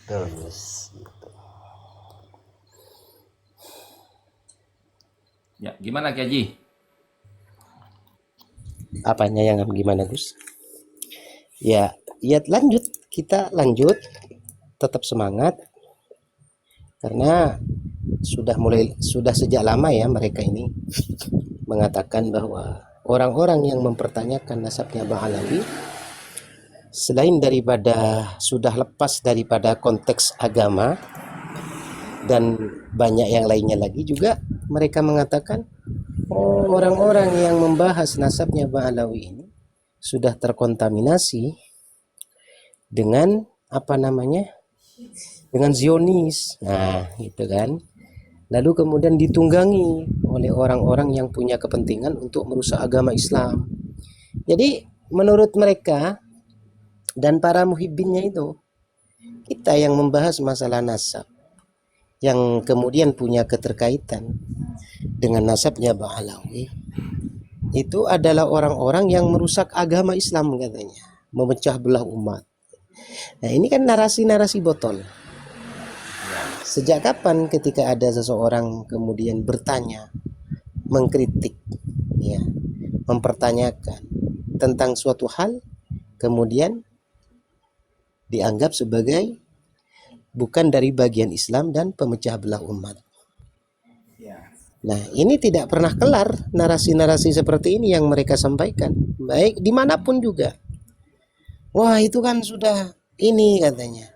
Terus Ya, gimana Ki Haji? apanya yang gimana Gus? Ya, ya lanjut, kita lanjut, tetap semangat karena sudah sejak lama ya mereka ini mengatakan bahwa orang-orang yang mempertanyakan nasabnya Ba'alawi selain daripada sudah lepas daripada konteks agama dan banyak yang lainnya lagi juga mereka mengatakan orang-orang yang membahas nasabnya Ba'alawi ini sudah terkontaminasi dengan apa namanya? Dengan Zionis. Nah, gitu kan. Lalu kemudian ditunggangi oleh orang-orang yang punya kepentingan untuk merusak agama Islam. Jadi menurut mereka dan para muhibbinnya itu, kita yang membahas masalah nasab yang kemudian punya keterkaitan dengan nasabnya Ba'alawi itu adalah orang-orang yang merusak agama Islam katanya, memecah belah umat. Nah, ini kan narasi-narasi botol. Sejak kapan ketika ada seseorang kemudian bertanya, mengkritik, ya, mempertanyakan tentang suatu hal, kemudian dianggap sebagai bukan dari bagian Islam dan pemecah belah umat. Nah, ini tidak pernah kelar narasi-narasi seperti ini yang mereka sampaikan, baik dimanapun juga. Wah, itu kan sudah ini katanya.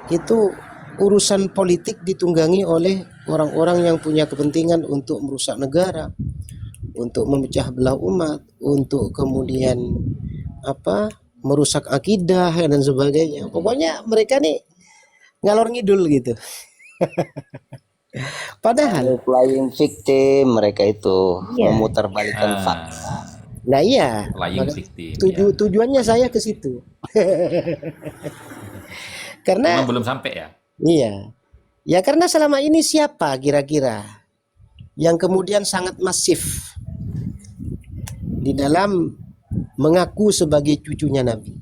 Itu urusan politik ditunggangi oleh orang-orang yang punya kepentingan untuk merusak negara, untuk memecah belah umat, untuk kemudian merusak akidah dan sebagainya. Pokoknya mereka nih ngalor ngidul gitu. Padahal playing victim mereka itu memutarbalikkan fakta. Nah iya, Playing victim. tujuannya saya ke situ. Karena Memang belum sampai ya? iya. Ya karena selama ini siapa kira-kira yang kemudian sangat masif di dalam mengaku sebagai cucunya Nabi?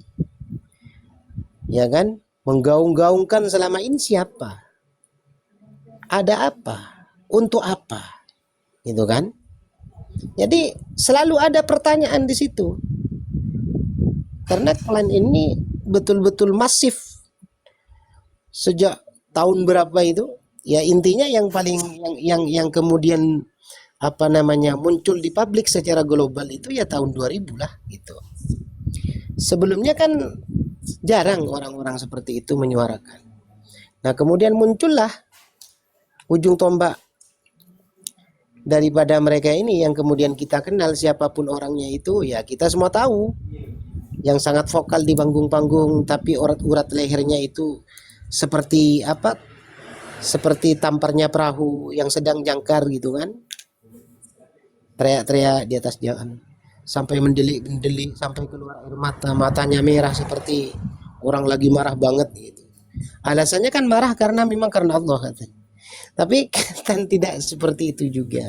Ya kan? Menggaung-gaungkan selama ini siapa? Ada apa? Untuk apa? Gitu kan? Jadi selalu ada pertanyaan di situ. Karena klan ini betul-betul masif sejak tahun berapa itu? Ya intinya yang paling yang kemudian muncul di publik secara global itu ya tahun 2000 lah gitu. Sebelumnya kan jarang orang-orang seperti itu menyuarakan. Nah, kemudian muncullah ujung tombak daripada mereka ini yang kemudian kita kenal siapapun orangnya itu ya kita semua tahu. Yang sangat vokal di panggung-panggung tapi urat-urat lehernya itu seperti seperti tamparnya perahu yang sedang jangkar gitu kan. Teriak-teriak di atas jalan sampai mendelik-mendelik sampai keluar air mata, matanya merah seperti orang lagi marah banget gitu. Alasannya kan marah memang karena Allah katanya. Tapi kan tidak seperti itu juga.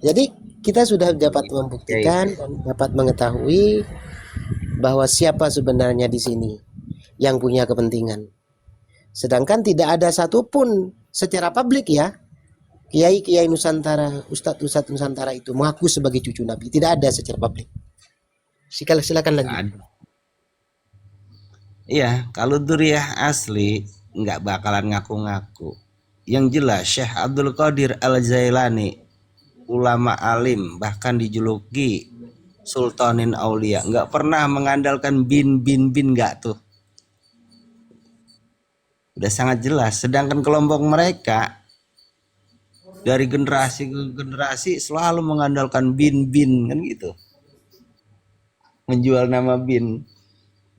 Jadi kita sudah dapat membuktikan dan dapat mengetahui bahwa siapa sebenarnya di sini yang punya kepentingan. Sedangkan tidak ada satupun secara publik ya kiai-kiai Nusantara, ustadz-ustadz Nusantara itu mengaku sebagai cucu Nabi. Tidak ada secara publik. Silakan lanjut. Iya, kalau Duriyah asli nggak bakalan ngaku-ngaku. Yang jelas Syekh Abdul Qadir Al-Jailani, ulama alim, bahkan dijuluki Sultanin Aulia, nggak pernah mengandalkan bin nggak tuh. Udah sangat jelas. Sedangkan kelompok mereka dari generasi ke generasi selalu mengandalkan bin kan gitu. Menjual nama bin.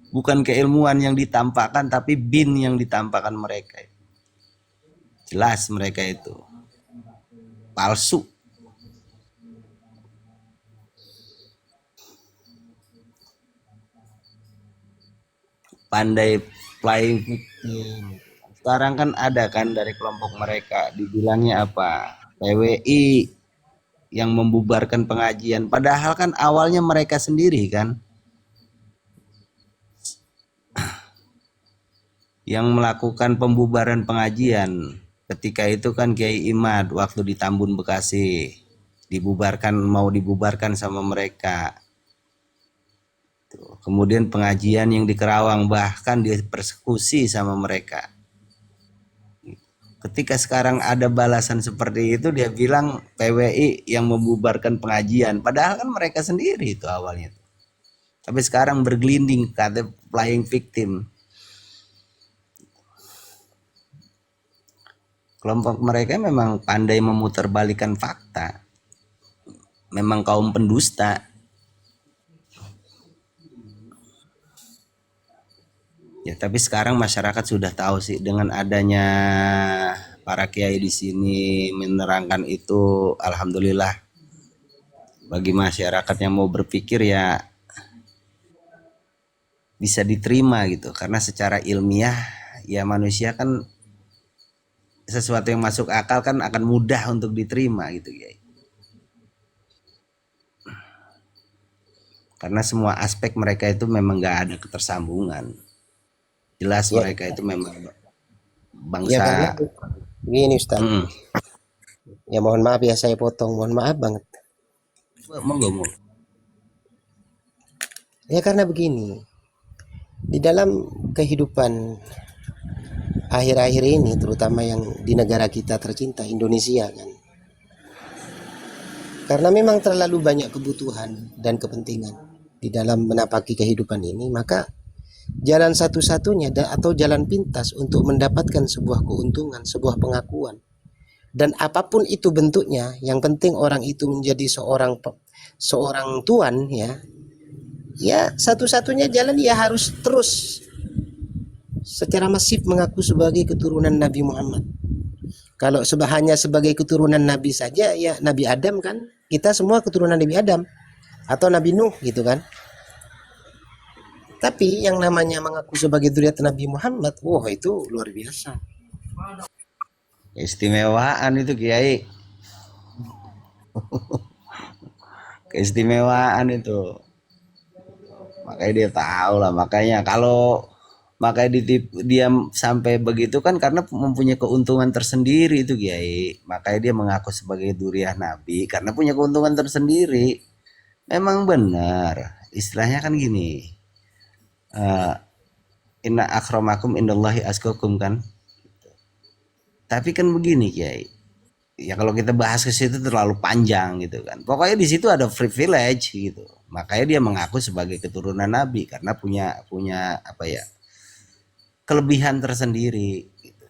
Bukan keilmuan yang ditampakkan, tapi bin yang ditampakkan mereka. Jelas mereka itu palsu. Pandai playing victim. Sekarang kan ada kan dari kelompok mereka dibilangnya apa? PWI yang membubarkan pengajian. Padahal kan awalnya mereka sendiri kan yang melakukan pembubaran pengajian. Ketika itu kan Kiai Imad waktu di Tambun Bekasi mau dibubarkan sama mereka. Kemudian pengajian yang di Kerawang bahkan dipersekusi sama mereka. Ketika sekarang ada balasan seperti itu, dia bilang PWI yang membubarkan pengajian, padahal kan mereka sendiri itu awalnya. Tapi sekarang bergelinding kata playing victim. Kelompok mereka memang pandai memutarbalikkan fakta. Memang kaum pendusta. Ya, tapi sekarang masyarakat sudah tahu sih dengan adanya para kiai di sini menerangkan itu, alhamdulillah. Bagi masyarakat yang mau berpikir ya bisa diterima gitu, karena secara ilmiah ya manusia kan sesuatu yang masuk akal kan akan mudah untuk diterima gitu ya. Karena semua aspek mereka itu memang gak ada ketersambungan. Jelas Ya, mereka itu memang ya bangsa. karena gini Ustaz. Mm. Ya mohon maaf ya saya potong, mohon maaf banget. Monggo. Ya karena begini, di dalam kehidupan akhir-akhir ini, terutama yang di negara kita tercinta Indonesia kan, karena memang terlalu banyak kebutuhan dan kepentingan di dalam menapaki kehidupan ini, maka jalan satu-satunya atau jalan pintas untuk mendapatkan sebuah keuntungan, sebuah pengakuan, dan apapun itu bentuknya, yang penting orang itu menjadi seorang tuan ya satu-satunya jalan ya harus terus secara masif mengaku sebagai keturunan Nabi Muhammad. Kalau hanya sebagai keturunan Nabi saja, ya Nabi Adam kan, kita semua keturunan Nabi Adam atau Nabi Nuh gitu kan. Tapi yang namanya mengaku sebagai zuriat Nabi Muhammad, wah itu luar biasa. Keistimewaan itu Kiai. Keistimewaan itu. Makanya dia tahu lah, makanya dia sampai begitu kan karena mempunyai keuntungan tersendiri itu Kiai. Makanya dia mengaku sebagai dzurriyyah Nabi karena punya keuntungan tersendiri. Memang benar. Istilahnya kan gini. Inna akramakum indallahi askakum kan. Tapi kan begini Kiai. Ya kalau kita bahas ke situ terlalu panjang gitu kan. Pokoknya di situ ada privilege gitu. Makanya dia mengaku sebagai keturunan Nabi karena punya apa ya? Kelebihan tersendiri gitu.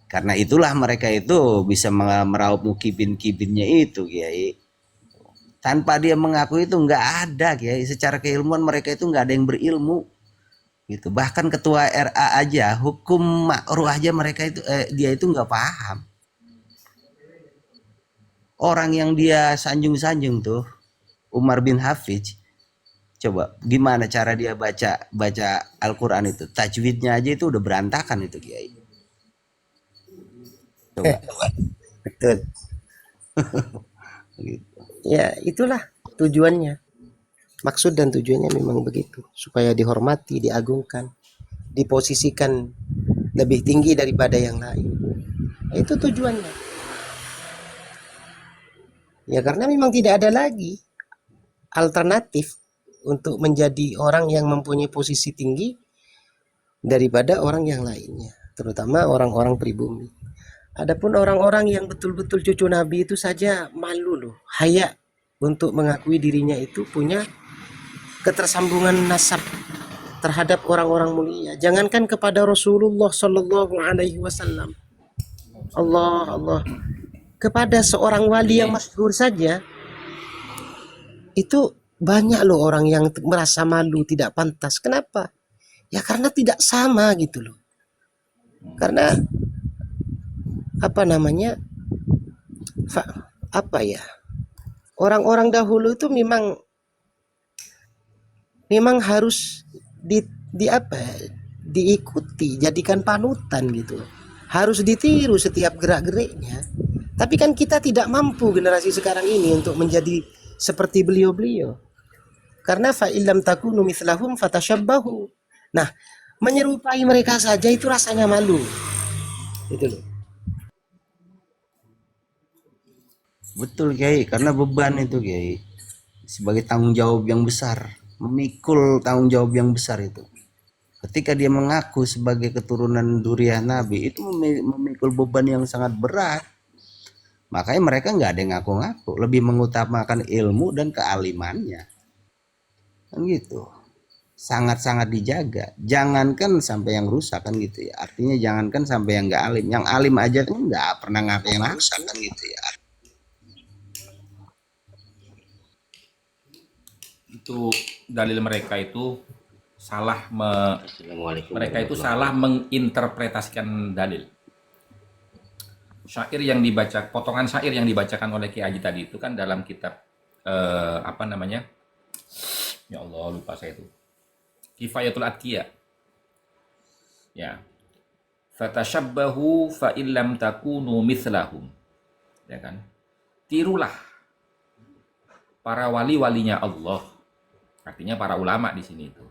Karena itulah mereka itu bisa meraup mukibin-kibinnya itu Kiai. Tanpa dia mengaku itu nggak ada Kiai. Secara keilmuan mereka itu nggak ada yang berilmu gitu. Bahkan ketua RA aja hukum makruh aja mereka itu dia itu nggak paham. Orang yang dia sanjung-sanjung tuh Umar bin Hafiz, coba gimana cara dia baca Al-Quran itu, tajwidnya aja itu udah berantakan itu Kiai. Coba. Betul. Gitu. Ya itulah tujuannya. Maksud dan tujuannya memang begitu, supaya dihormati, diagungkan, diposisikan lebih tinggi daripada yang lain. Itu tujuannya. Ya karena memang tidak ada lagi alternatif untuk menjadi orang yang mempunyai posisi tinggi daripada orang yang lainnya, terutama orang-orang pribumi. Adapun orang-orang yang betul-betul cucu Nabi itu saja malu loh, haya untuk mengakui dirinya itu punya ketersambungan nasab terhadap orang-orang mulia. Jangankan kepada Rasulullah Shallallahu Alaihi Wasallam, Allah, kepada seorang wali yang masyhur saja itu banyak loh orang yang merasa malu, tidak pantas. Kenapa? Ya karena tidak sama gitu loh. Karena apa namanya? Orang-orang dahulu itu memang harus diikuti, jadikan panutan gitu. Harus ditiru setiap gerak-geriknya. Tapi kan kita tidak mampu generasi sekarang ini untuk menjadi seperti beliau-beliau. Karena fa illam takunu mithlahum fatashabbahu. Nah, menyerupai mereka saja itu rasanya malu. Itu loh. Betul Kiai, karena beban itu Kiai sebagai tanggung jawab yang besar, memikul tanggung jawab yang besar itu. Ketika dia mengaku sebagai keturunan Duriyah Nabi itu memikul beban yang sangat berat. Makanya mereka nggak ada yang ngaku-ngaku, lebih mengutamakan ilmu dan kealimannya. Kan gitu. Sangat-sangat dijaga. Jangankan sampai yang rusak kan gitu ya. Artinya jangankan sampai yang nggak alim. Yang alim aja tuh nggak pernah ngaku yang rusak kan gitu ya. Itu dalil mereka itu salah Assalamualaikum mereka itu warahmatullahi salah menginterpretasikan dalil. Syair yang dibaca, potongan syair yang dibacakan oleh Ki Haji tadi itu kan dalam kitab apa namanya? Ya Allah, lupa saya itu. Kifayatul Atqiya. Ya. Fatashabbahu fa illam takunu mithlahum. Ya kan? Tirulah para wali-walinya Allah. Artinya para ulama di sini itu.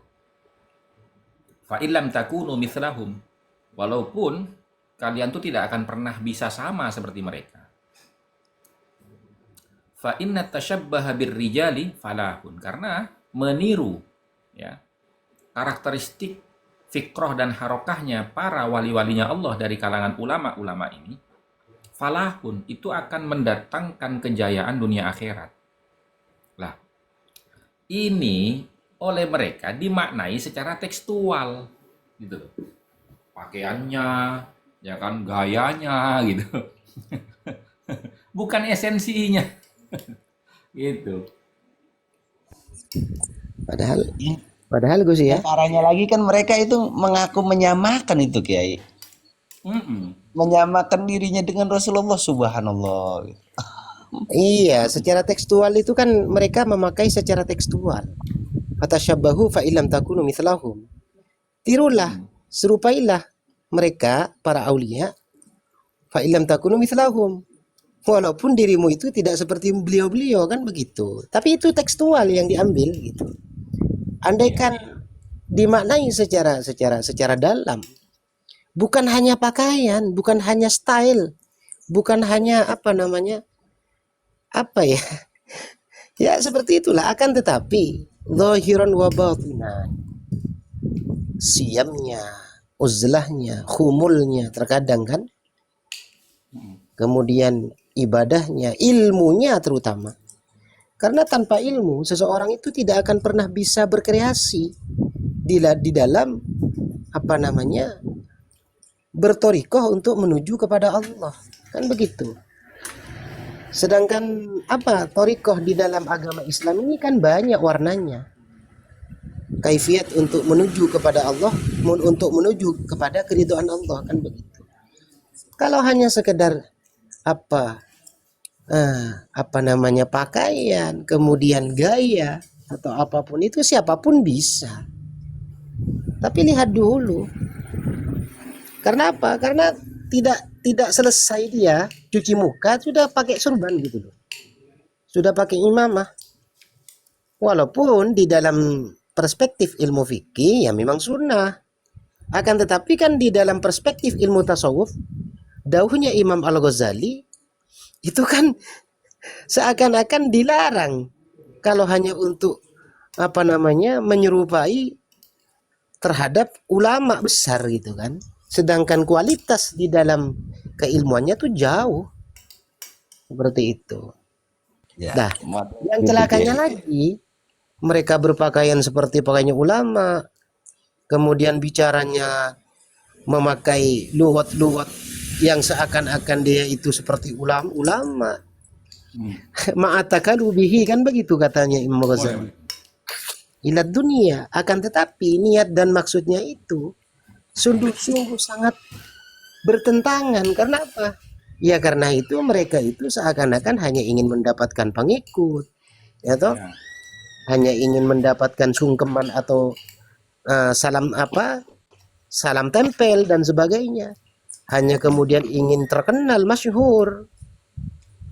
Fa illam takunu mithlahum. Walaupun kalian tuh tidak akan pernah bisa sama seperti mereka. Fa inna tashabbaha birrijali falahun. Karena meniru ya karakteristik fikroh dan harokahnya para wali-walinya Allah dari kalangan ulama-ulama ini, falahun itu akan mendatangkan kejayaan dunia akhirat. Lah, ini oleh mereka dimaknai secara tekstual gitu loh. Pakaiannya, ya kan, gayanya gitu. Bukan esensinya. Gitu. Padahal Gus ya, Parahnya lagi kan mereka itu mengaku menyamakan itu Kiai. Menyamakan dirinya dengan Rasulullah, subhanallah. iya, secara tekstual itu kan mereka memakai secara tekstual. Fatashabbahu fa illam takunu mithlahum. Tirulah, serupailah mereka para aulia fa illam takunu mithlahum. Walaupun dirimu itu tidak seperti beliau-beliau kan begitu. Tapi itu tekstual yang diambil gitu. Andaikan dimaknai secara dalam, bukan hanya pakaian, bukan hanya style, bukan hanya apa namanya, apa ya, ya seperti itulah. Akan tetapi zahiran wa batinan, siamnya, uzlahnya, khumulnya terkadang kan, kemudian ibadahnya, ilmunya terutama. Karena tanpa ilmu seseorang itu tidak akan pernah bisa berkreasi di dalam apa namanya, bertorikoh untuk menuju kepada Allah, kan begitu. Sedangkan apa, torikoh di dalam agama Islam ini kan banyak warnanya. Kaifiat untuk menuju kepada Allah, untuk menuju kepada keridhaan Allah, kan begitu. Kalau hanya sekedar apa namanya, pakaian, kemudian gaya atau apapun itu, siapapun bisa. Tapi lihat dulu. Karena apa? Karena tidak selesai dia cuci muka sudah pakai surban gitu loh. Sudah pakai imamah. Walaupun di dalam perspektif ilmu fikih ya memang sunnah. Akan tetapi kan di dalam perspektif ilmu tasawuf, dauhnya Imam Al-Ghazali itu kan seakan-akan dilarang kalau hanya untuk apa namanya, menyerupai terhadap ulama besar gitu kan. Sedangkan kualitas di dalam keilmuannya tuh jauh. Seperti itu. Ya, Nah, yang celakanya lagi, mereka berpakaian seperti pakaiannya ulama, kemudian bicaranya memakai luwat-luwat yang seakan-akan dia itu seperti ulama. Ma'atakalu bihi, kan begitu katanya Imam Ghazali. Ilad dunia, akan tetapi niat dan maksudnya itu sungguh-sungguh sangat bertentangan. Karena apa? Ya karena itu mereka itu seakan-akan hanya ingin mendapatkan pengikut, ya toh? Ya. Hanya ingin mendapatkan sungkeman atau salam tempel dan sebagainya. Hanya kemudian ingin terkenal, masyhur,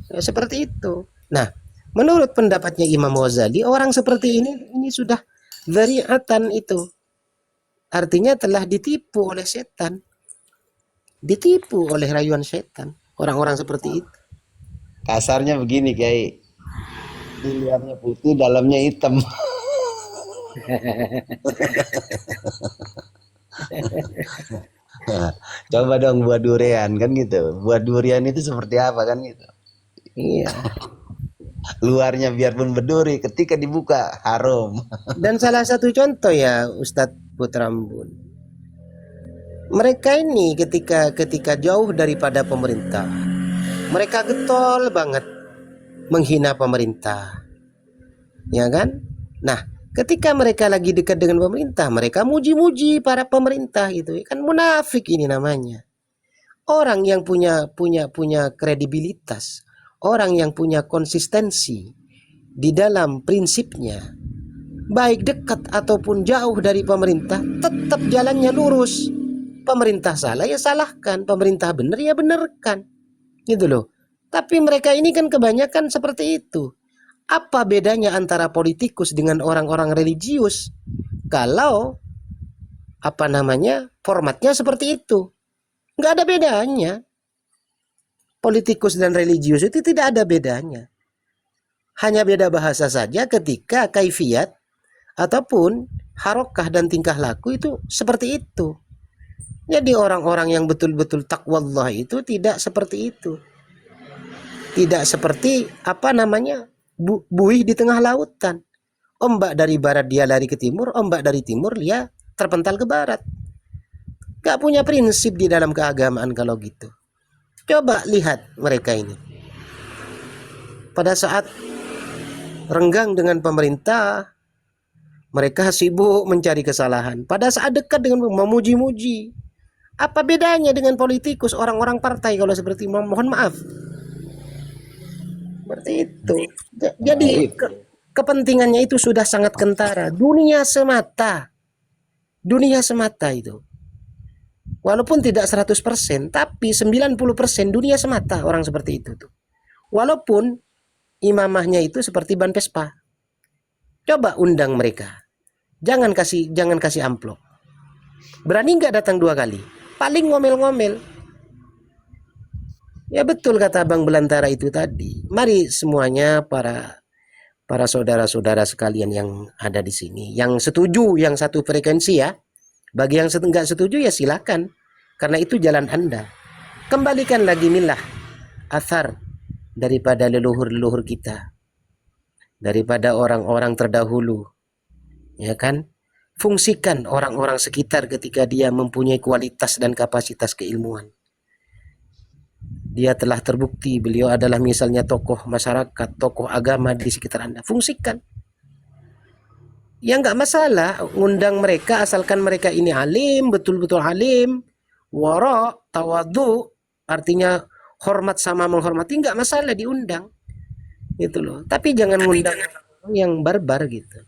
ya, seperti itu. Nah, menurut pendapatnya Imam Ghazali, orang seperti ini sudah dzari'atan itu, artinya telah ditipu oleh setan, ditipu oleh rayuan setan. Orang-orang seperti itu. Kasarnya begini Kiai, di luarnya putih, dalamnya hitam. Coba dong buat durian kan gitu. Buat durian itu seperti apa kan gitu. Iya. Luarnya biarpun berduri, ketika dibuka harum. Dan salah satu contoh ya Ustadz Putrambun, mereka ini ketika jauh daripada pemerintah, mereka getol banget menghina pemerintah, ya kan? Nah, ketika mereka lagi dekat dengan pemerintah, mereka muji-muji para pemerintah gitu, kan munafik ini namanya. Orang yang punya kredibilitas, orang yang punya konsistensi di dalam prinsipnya, baik dekat ataupun jauh dari pemerintah, tetap jalannya lurus. Pemerintah salah ya salahkan, pemerintah benar ya benarkan, gitu loh. Tapi mereka ini kan kebanyakan seperti itu. Apa bedanya antara politikus dengan orang-orang religius? Kalau formatnya seperti itu, nggak ada bedanya. Politikus dan religius itu tidak ada bedanya. Hanya beda bahasa saja ketika kaifiat ataupun harokah dan tingkah laku itu seperti itu. Jadi orang-orang yang betul-betul takwallah itu tidak seperti itu. Tidak seperti buih di tengah lautan. Ombak dari barat dia lari ke timur, ombak dari timur dia terpental ke barat. Gak punya prinsip di dalam keagamaan kalau gitu. Coba lihat mereka ini. Pada saat renggang dengan pemerintah, mereka sibuk mencari kesalahan. Pada saat dekat dengan memuji-muji. Apa bedanya dengan politikus, orang-orang partai kalau seperti mohon maaf. Seperti itu. Jadi kepentingannya itu sudah sangat kentara. Dunia semata. Dunia semata itu. Walaupun tidak 100%, tapi 90% dunia semata orang seperti itu tuh. Walaupun imamahnya itu seperti ban Vespa. Coba undang mereka. Jangan kasih amplop. Berani nggak datang 2 kali? Paling ngomel-ngomel. Ya betul kata Bang Belantara itu tadi. Mari semuanya para saudara-saudara sekalian yang ada di sini, yang setuju, yang satu frekuensi ya. Bagi yang nggak setuju ya silakan. Karena itu jalan Anda. Kembalikan lagi milah athar daripada leluhur-leluhur kita. Daripada orang-orang terdahulu. Ya kan? Fungsikan orang-orang sekitar ketika dia mempunyai kualitas dan kapasitas keilmuan. Dia telah terbukti beliau adalah misalnya tokoh masyarakat, tokoh agama di sekitar Anda. Fungsikan. Ya nggak masalah undang mereka asalkan mereka ini alim, betul-betul alim, wara, tawadu, artinya hormat sama menghormati, nggak masalah diundang. Gitu loh. Tapi jangan undang yang barbar gitu.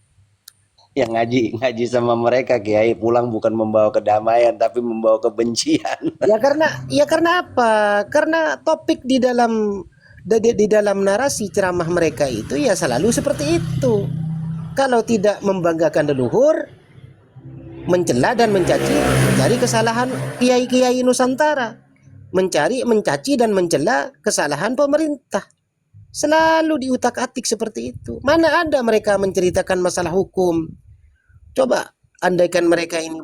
Yang ngaji sama mereka Kiai pulang bukan membawa kedamaian tapi membawa kebencian. Ya karena apa? Karena topik di dalam narasi ceramah mereka itu ya selalu seperti itu. Kalau tidak membanggakan leluhur, mencela dan mencari kesalahan kiai-kiai Nusantara, mencaci dan mencela kesalahan pemerintah. Selalu diutak-atik seperti itu. Mana ada mereka menceritakan masalah hukum? Coba andaikan mereka ini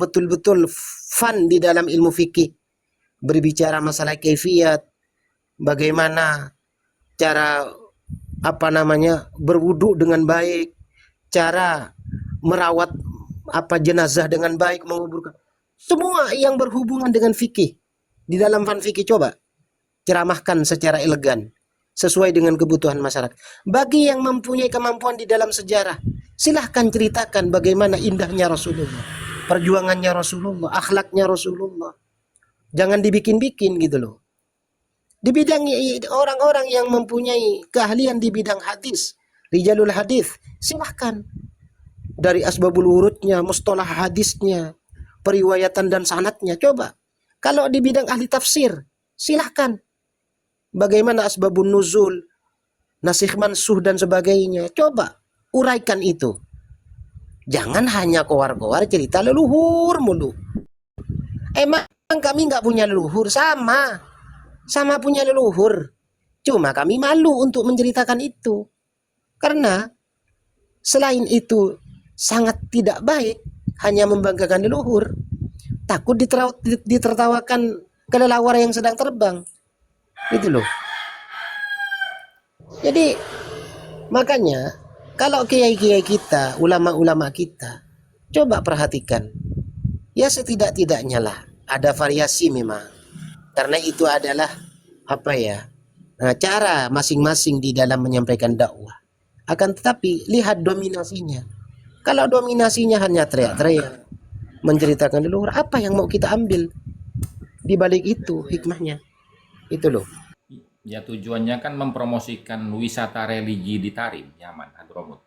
betul-betul fun di dalam ilmu fikih, berbicara masalah kaifiat, bagaimana cara berwudu dengan baik, cara merawat jenazah dengan baik, menguburkan. Semua yang berhubungan dengan fikih di dalam fan fikih coba ceramahkan secara elegan sesuai dengan kebutuhan masyarakat. Bagi yang mempunyai kemampuan di dalam sejarah, silahkan ceritakan bagaimana indahnya Rasulullah, perjuangannya Rasulullah, akhlaknya Rasulullah. Jangan dibikin-bikin gitu loh. Di bidang orang-orang yang mempunyai keahlian di bidang hadis, rijalul hadis, silahkan. Dari asbabul wurudnya, mustalah hadisnya, periwayatan dan sanadnya, coba. Kalau di bidang ahli tafsir, silahkan. Bagaimana asbabun nuzul, nasikh mansuh dan sebagainya, coba uraikan itu. Jangan hanya koar-koar cerita leluhur mulu. Emang kami nggak punya leluhur? Sama punya leluhur. Cuma kami malu untuk menceritakan itu. Karena selain itu sangat tidak baik, hanya membanggakan leluhur. Takut ditertawakan kelelawar yang sedang terbang. Gitu loh. Jadi makanya kalau kiai-kiai kita, ulama-ulama kita, coba perhatikan. Ya setidak-tidaknya lah ada variasi memang. Karena itu adalah apa ya? Cara masing-masing di dalam menyampaikan dakwah. Akan tetapi lihat dominasinya. Kalau dominasinya hanya teriak-teriak, menceritakan leluhur, apa yang mau kita ambil di balik itu hikmahnya? Itu loh. Ya tujuannya kan mempromosikan wisata religi di Tarim, Yaman, Hadramut.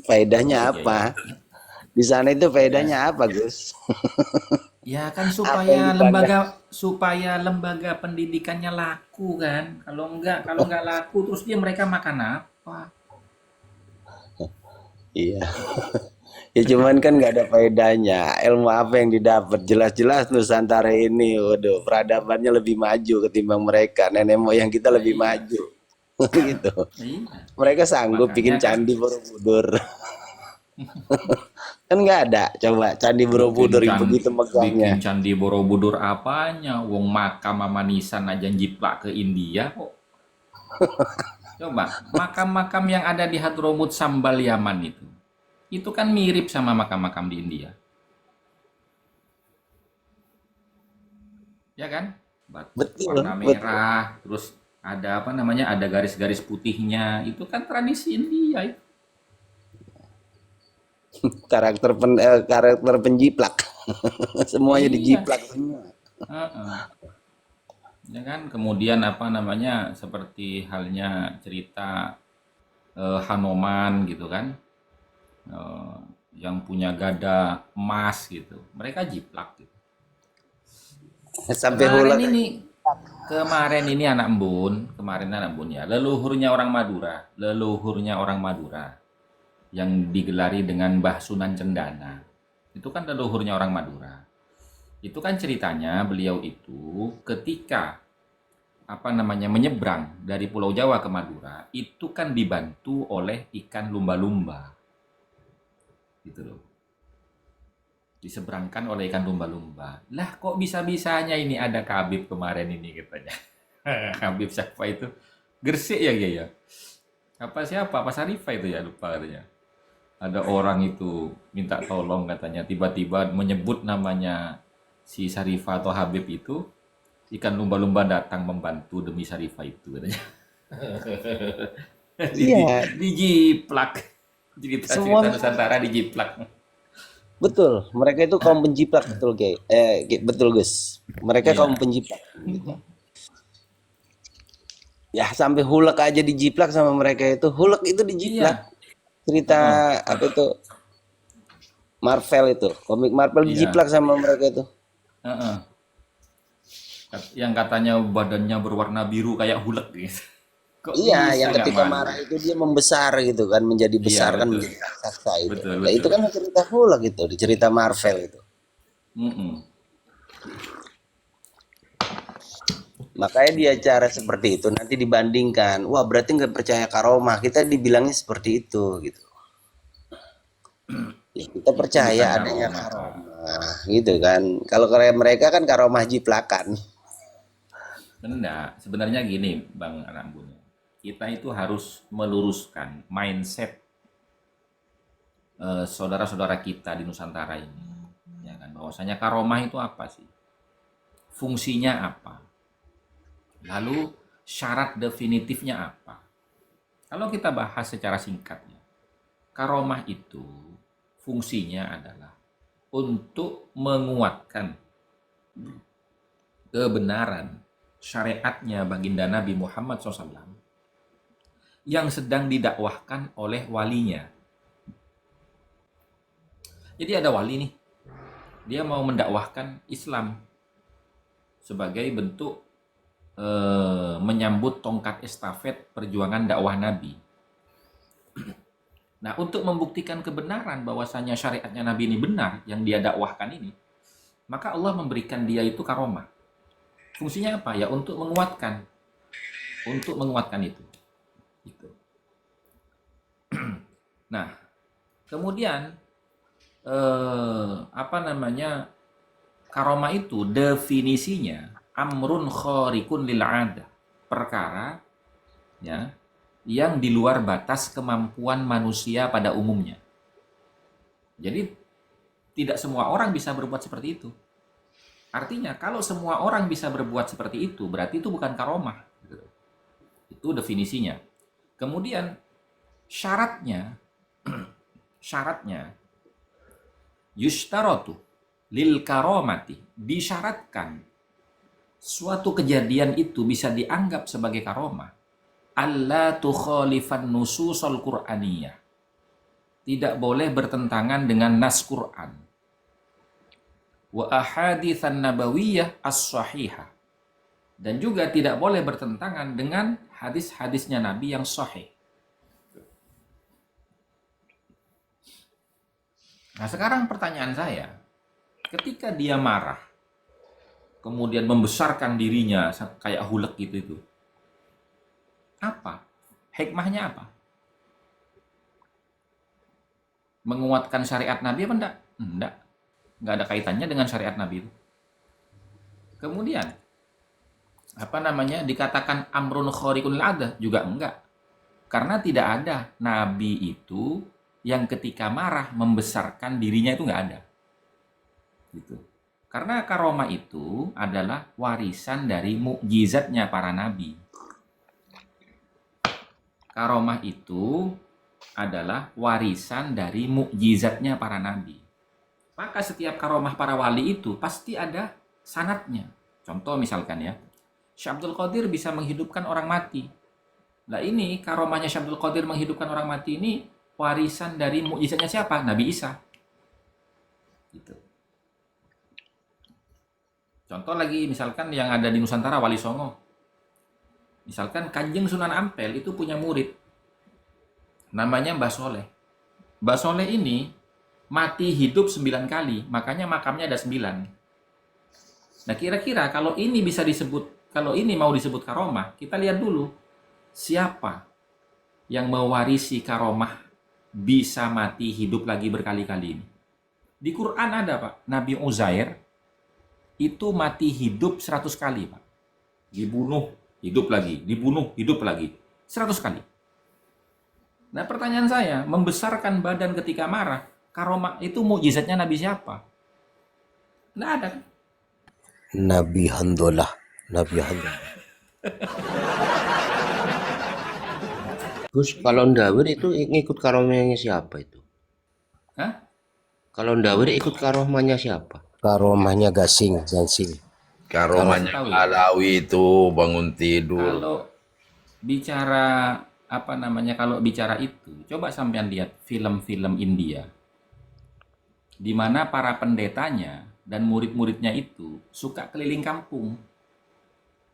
Faedahnya Gitu ya. apa? Di sana itu faedahnya apa, Gus? Ya kan Apa yang dipandang? supaya lembaga pendidikannya laku kan. Kalau enggak laku terus mereka makan apa? Iya. Ya cuman kan nggak ada faedahnya. Ilmu apa yang didapat? Jelas-jelas Nusantara ini, waduh, peradabannya lebih maju ketimbang mereka. Nenek moyang kita Nah, lebih iya. maju. Gitu. Iya. Mereka sanggup Makanya bikin kan candi Borobudur. Kan nggak ada. Coba candi bikin Borobudur yang can begitu bikin megahnya. candi Borobudur apanya? Wong makam sama nisan aja jiplak ke India kok. Coba, makam-makam yang ada di Hadramut Sambal Yaman itu kan mirip sama makam-makam di India, ya kan? Warna Betul, betul. merah, terus ada apa namanya? Ada garis-garis putihnya. Itu kan tradisi India itu. Karakter penjiplak. Semuanya Iya, dijiplak semua. heeh. Ya kan? Kemudian apa namanya? Seperti halnya cerita Hanoman gitu kan, eh, yang punya gada emas gitu. Mereka jiplak gitu. Sampai Kemarin hulek. ini Kemarin ini anak embun ya, leluhurnya orang Madura yang digelari dengan Mbah Sunan Cendana. Itu kan leluhurnya orang Madura. Itu kan ceritanya beliau itu ketika apa namanya menyeberang dari Pulau Jawa ke Madura, itu kan dibantu oleh ikan lumba-lumba, gitu loh. Diseberangkan oleh ikan lumba-lumba. Lah kok bisa-bisanya ini ada Khabib kemarin ini katanya. Habib siapa itu? Gresik ya dia ya. Siapa? Apa Sarifah itu ya lupa katanya. Ada orang itu minta tolong katanya tiba-tiba menyebut namanya si Sarifah atau Habib itu ikan lumba-lumba datang membantu demi Sarifah itu katanya. Iya, Dijiplak. Cerita-cerita semua Nusantara dijiplak. betul. Mereka itu kaum penjiplak, betul, Kay. Betul, Gus. Mereka kaum Iya. penjiplak. Gitu. Ya sampai hulek aja dijiplak sama mereka itu. Hulek itu dijiplak. Iya. Cerita Heeh. apa itu? Marvel itu, komik Marvel Iya. dijiplak sama mereka itu. Heeh. Yang katanya badannya berwarna biru kayak hulek gitu. Kok Iya, bisa yang nggak ketika malu? marah itu dia membesar gitu kan, menjadi Iya besar kan betul, menjadi raksasa itu. betul, Nah, itu betul. kan cerita hulek itu, di cerita Marvel itu. Mm-mm. Makanya dia cara seperti itu nanti dibandingkan, wah berarti nggak percaya karomah. Kita dibilangnya seperti itu gitu. Ya, kita Itu percaya bukan adanya karomah Pak. karomah gitu kan. Kalau kayak mereka kan karomah jiplakan. Enggak, sebenarnya gini Bang Anak Bun. Kita itu harus meluruskan mindset saudara-saudara kita di Nusantara ini. Ya kan, bahwasanya karomah itu apa sih? Fungsinya apa? Lalu syarat definitifnya apa? Kalau kita bahas secara singkatnya, karomah itu fungsinya adalah untuk menguatkan kebenaran syariatnya baginda Nabi Muhammad SAW yang sedang didakwahkan oleh walinya. Jadi ada wali nih, dia mau mendakwahkan Islam sebagai bentuk menyambut tongkat estafet perjuangan dakwah Nabi. Nah, untuk membuktikan kebenaran bahwasanya syariatnya Nabi ini benar yang dia dakwahkan ini, maka Allah memberikan dia itu karomah. Fungsinya apa? Ya untuk menguatkan itu. Gitu. Nah, kemudian karomah itu definisinya amrun khariqun lil 'adah, perkara ya yang di luar batas kemampuan manusia pada umumnya. Jadi tidak semua orang bisa berbuat seperti itu. Artinya kalau semua orang bisa berbuat seperti itu, berarti itu bukan karomah. Itu definisinya. Kemudian syaratnya yushtaratu lil karomati, disyaratkan suatu kejadian itu bisa dianggap sebagai karomah, alla tukhalifan nususul qur'aniyah, tidak boleh bertentangan dengan nas Quran, wa ahaditsan nabawiyah as-sahihah, dan juga tidak boleh bertentangan dengan hadis-hadisnya Nabi yang sahih. Nah, sekarang pertanyaan saya, ketika dia marah, kemudian membesarkan dirinya kayak hulek gitu itu, apa? Hikmahnya apa? Menguatkan syariat Nabi apa enggak? Enggak. Enggak ada kaitannya dengan syariat Nabi itu. Kemudian, dikatakan amrun khariqun lil 'adah juga enggak. Karena tidak ada Nabi itu yang ketika marah membesarkan dirinya, itu enggak ada. Gitu. Karena karomah itu adalah warisan dari mukjizatnya para nabi. Karomah itu adalah warisan dari mukjizatnya para nabi. Maka setiap karomah para wali itu pasti ada sanadnya. Contoh misalkan ya, Syekh Abdul Qadir bisa menghidupkan orang mati. Nah ini karomahnya Syekh Abdul Qadir menghidupkan orang mati ini warisan dari mukjizatnya siapa? Nabi Isa. Gitu. Contoh lagi misalkan yang ada di Nusantara, Wali Songo. Misalkan Kanjeng Sunan Ampel itu punya murid. Namanya Mbah Soleh. Mbah Soleh ini mati hidup 9 kali, makanya makamnya ada 9. Nah kira-kira kalau ini bisa disebut, kalau ini mau disebut karomah, kita lihat dulu siapa yang mewarisi karomah bisa mati hidup lagi berkali-kali ini. Di Quran ada Pak, Nabi Uzair itu mati hidup 100 kali Pak. Dibunuh, hidup lagi, dibunuh, hidup lagi. 100 kali. Nah pertanyaan saya, membesarkan badan ketika marah, karomah itu mukjizatnya Nabi siapa? Nggak ada kan? Nabi Handolah. Nabi Handolah. Gus, kalau ndawir itu ngikut karomahnya siapa itu? Hah? Kalau ndawir ikut karomahnya siapa? Karomahnya Gasing, Gansing. Karomahnya Tahu ya? Alawi itu bangun tidur. Kalau bicara kalau bicara itu, coba sampean lihat film-film India, di mana para pendetanya dan murid-muridnya itu suka keliling kampung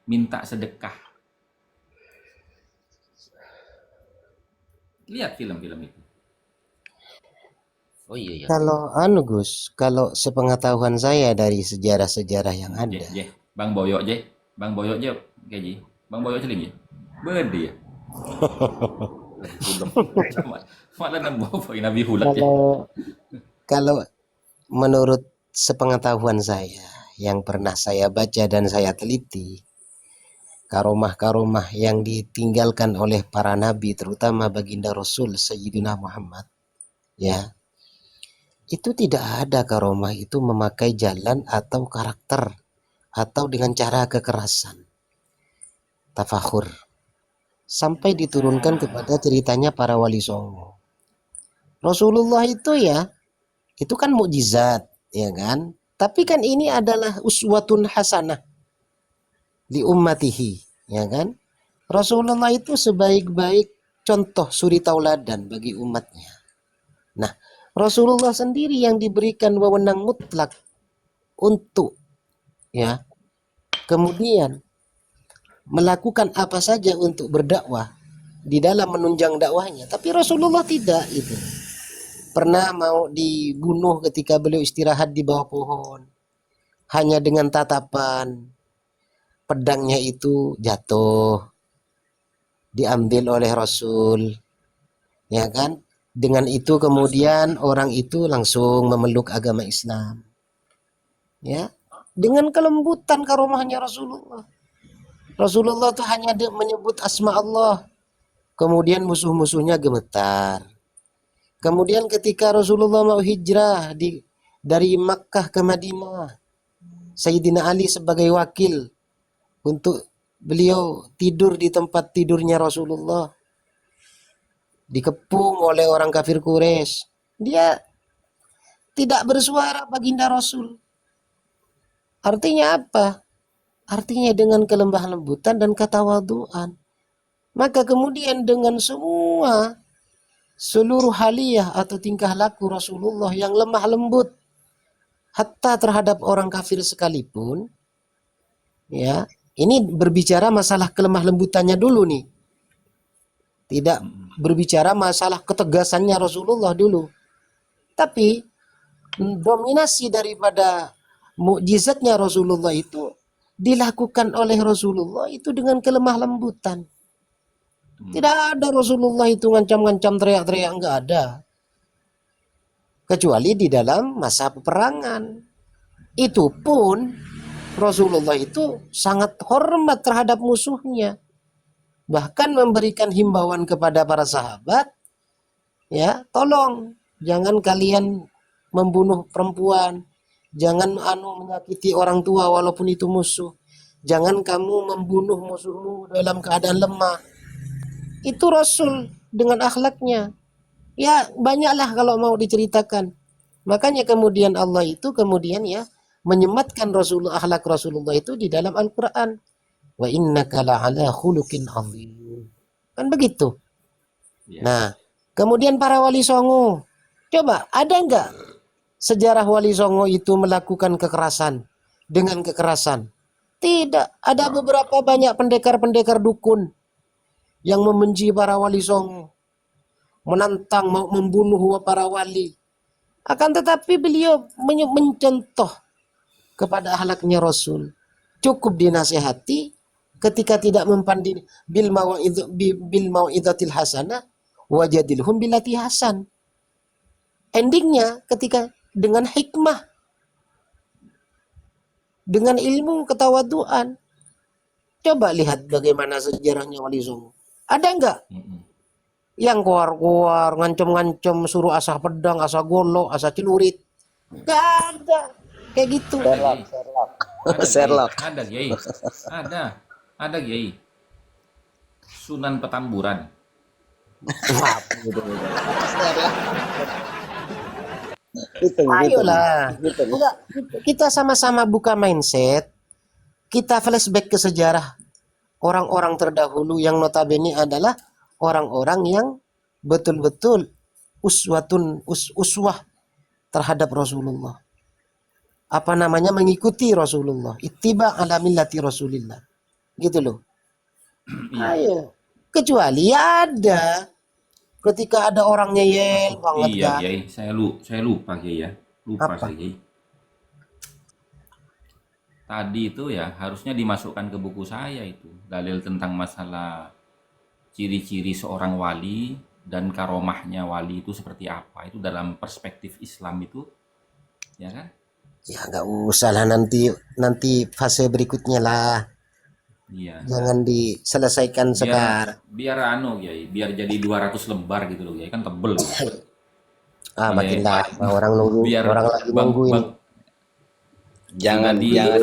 minta sedekah. Lihat film-film itu. Oh iya ya. Kalau Gus, kalau sepengetahuan saya dari sejarah-sejarah yang ada, Bang Boyo kayak Bang Boyo celing ya. Bede ya. Malah nambah Nabi Hulat ya. kalau menurut sepengetahuan saya yang pernah saya baca dan saya teliti, karomah-karomah yang ditinggalkan oleh para nabi, terutama baginda Rasul Sayyidina Muhammad, ya, itu tidak ada karomah itu memakai jalan atau karakter atau dengan cara kekerasan, tafakhur, sampai diturunkan kepada ceritanya para wali songo. Rasulullah itu ya, itu kan mukjizat, ya kan? Tapi kan ini adalah uswatun hasanah li ummatihi, ya kan? Rasulullah itu sebaik-baik contoh suri tauladan bagi umatnya. Nah, Rasulullah sendiri yang diberikan wewenang mutlak untuk ya kemudian melakukan apa saja untuk berdakwah, di dalam menunjang dakwahnya. Tapi Rasulullah tidak itu. Pernah mau dibunuh ketika beliau istirahat di bawah pohon. Hanya dengan tatapan, pedangnya itu jatuh, diambil oleh Rasul, ya kan? Dengan itu kemudian orang itu langsung memeluk agama Islam, ya, dengan kelembutan karomahnya Rasulullah. Rasulullah itu hanya menyebut asma Allah, kemudian musuh-musuhnya gemetar. Kemudian ketika Rasulullah mau hijrah dari Makkah ke Madinah, Sayyidina Ali sebagai wakil untuk beliau tidur di tempat tidurnya Rasulullah, dikepung oleh orang kafir Quraisy. Dia tidak bersuara baginda Rasul. Artinya apa? Artinya dengan kelemah lembutan dan ketawaduan. Maka kemudian dengan seluruh haliyah atau tingkah laku Rasulullah yang lemah lembut, hatta terhadap orang kafir sekalipun, ya, ini berbicara masalah kelemah lembutannya dulu nih. Tidak berbicara masalah ketegasannya Rasulullah dulu. Tapi dominasi daripada mukjizatnya Rasulullah itu dilakukan oleh Rasulullah itu dengan kelemah lembutan. Tidak ada Rasulullah itu ngancam-ngancam, teriak-teriak, enggak ada. Kecuali di dalam masa peperangan. Itu pun Rasulullah itu sangat hormat terhadap musuhnya. Bahkan memberikan himbauan kepada para sahabat, ya, tolong jangan kalian membunuh perempuan, jangan menyakiti orang tua walaupun itu musuh, jangan kamu membunuh musuhmu dalam keadaan lemah. Itu Rasul dengan akhlaknya. Ya, banyaklah kalau mau diceritakan. Makanya kemudian Allah itu kemudian ya menyematkan akhlak Rasulullah itu di dalam Al-Qur'an. Wa innaka la'ala khuluqin 'adzim. Kan begitu. Ya. Nah, kemudian para wali songo. Coba ada enggak sejarah wali songo itu melakukan kekerasan dengan kekerasan? Tidak. Ada beberapa banyak pendekar-pendekar dukun yang membenci para wali songo, menantang, mau membunuh para wali. Akan tetapi beliau mencontoh kepada akhlaknya Rasul. Cukup dinasihati ketika tidak mempanding bil mau'izatil hasanah wajadilhum billati hasan. Endingnya ketika dengan hikmah, dengan ilmu, ketawaduan. Coba lihat bagaimana sejarahnya wali songo. Ada enggak yang keluar-keluar, ngancem-ngancem, suruh asah pedang, asah golok, asah celurit? Enggak ada. Kayak gitu. Sherlock. Ada Kiai. Ada Kiai. Sunan Petamburan. Ayolah. Enggak, kita sama-sama buka mindset. Kita flashback ke sejarah orang-orang terdahulu yang notabene adalah orang-orang yang betul-betul uswah terhadap Rasulullah. Apa namanya, mengikuti Rasulullah, ittiba ala millati Rasulillah. Gitu loh. Ayo. Kecuali ada ketika ada orang ngeyel banget Iya kan. Kiai, saya lupa Kiai ya. Lupa Apa? saya Kiai. Tadi itu ya harusnya dimasukkan ke buku saya itu. Dalil tentang masalah ciri-ciri seorang wali dan karomahnya wali itu seperti apa. Itu dalam perspektif Islam itu, ya kan? Ya nggak usah lah, nanti fase berikutnya lah. Iya. Jangan diselesaikan sekarang. Biar Kiai, biar jadi 200 lembar gitu loh Kiai, kan tebel. Makin lah orang nunggu, Biar orang lagi nungguin. Jangan juga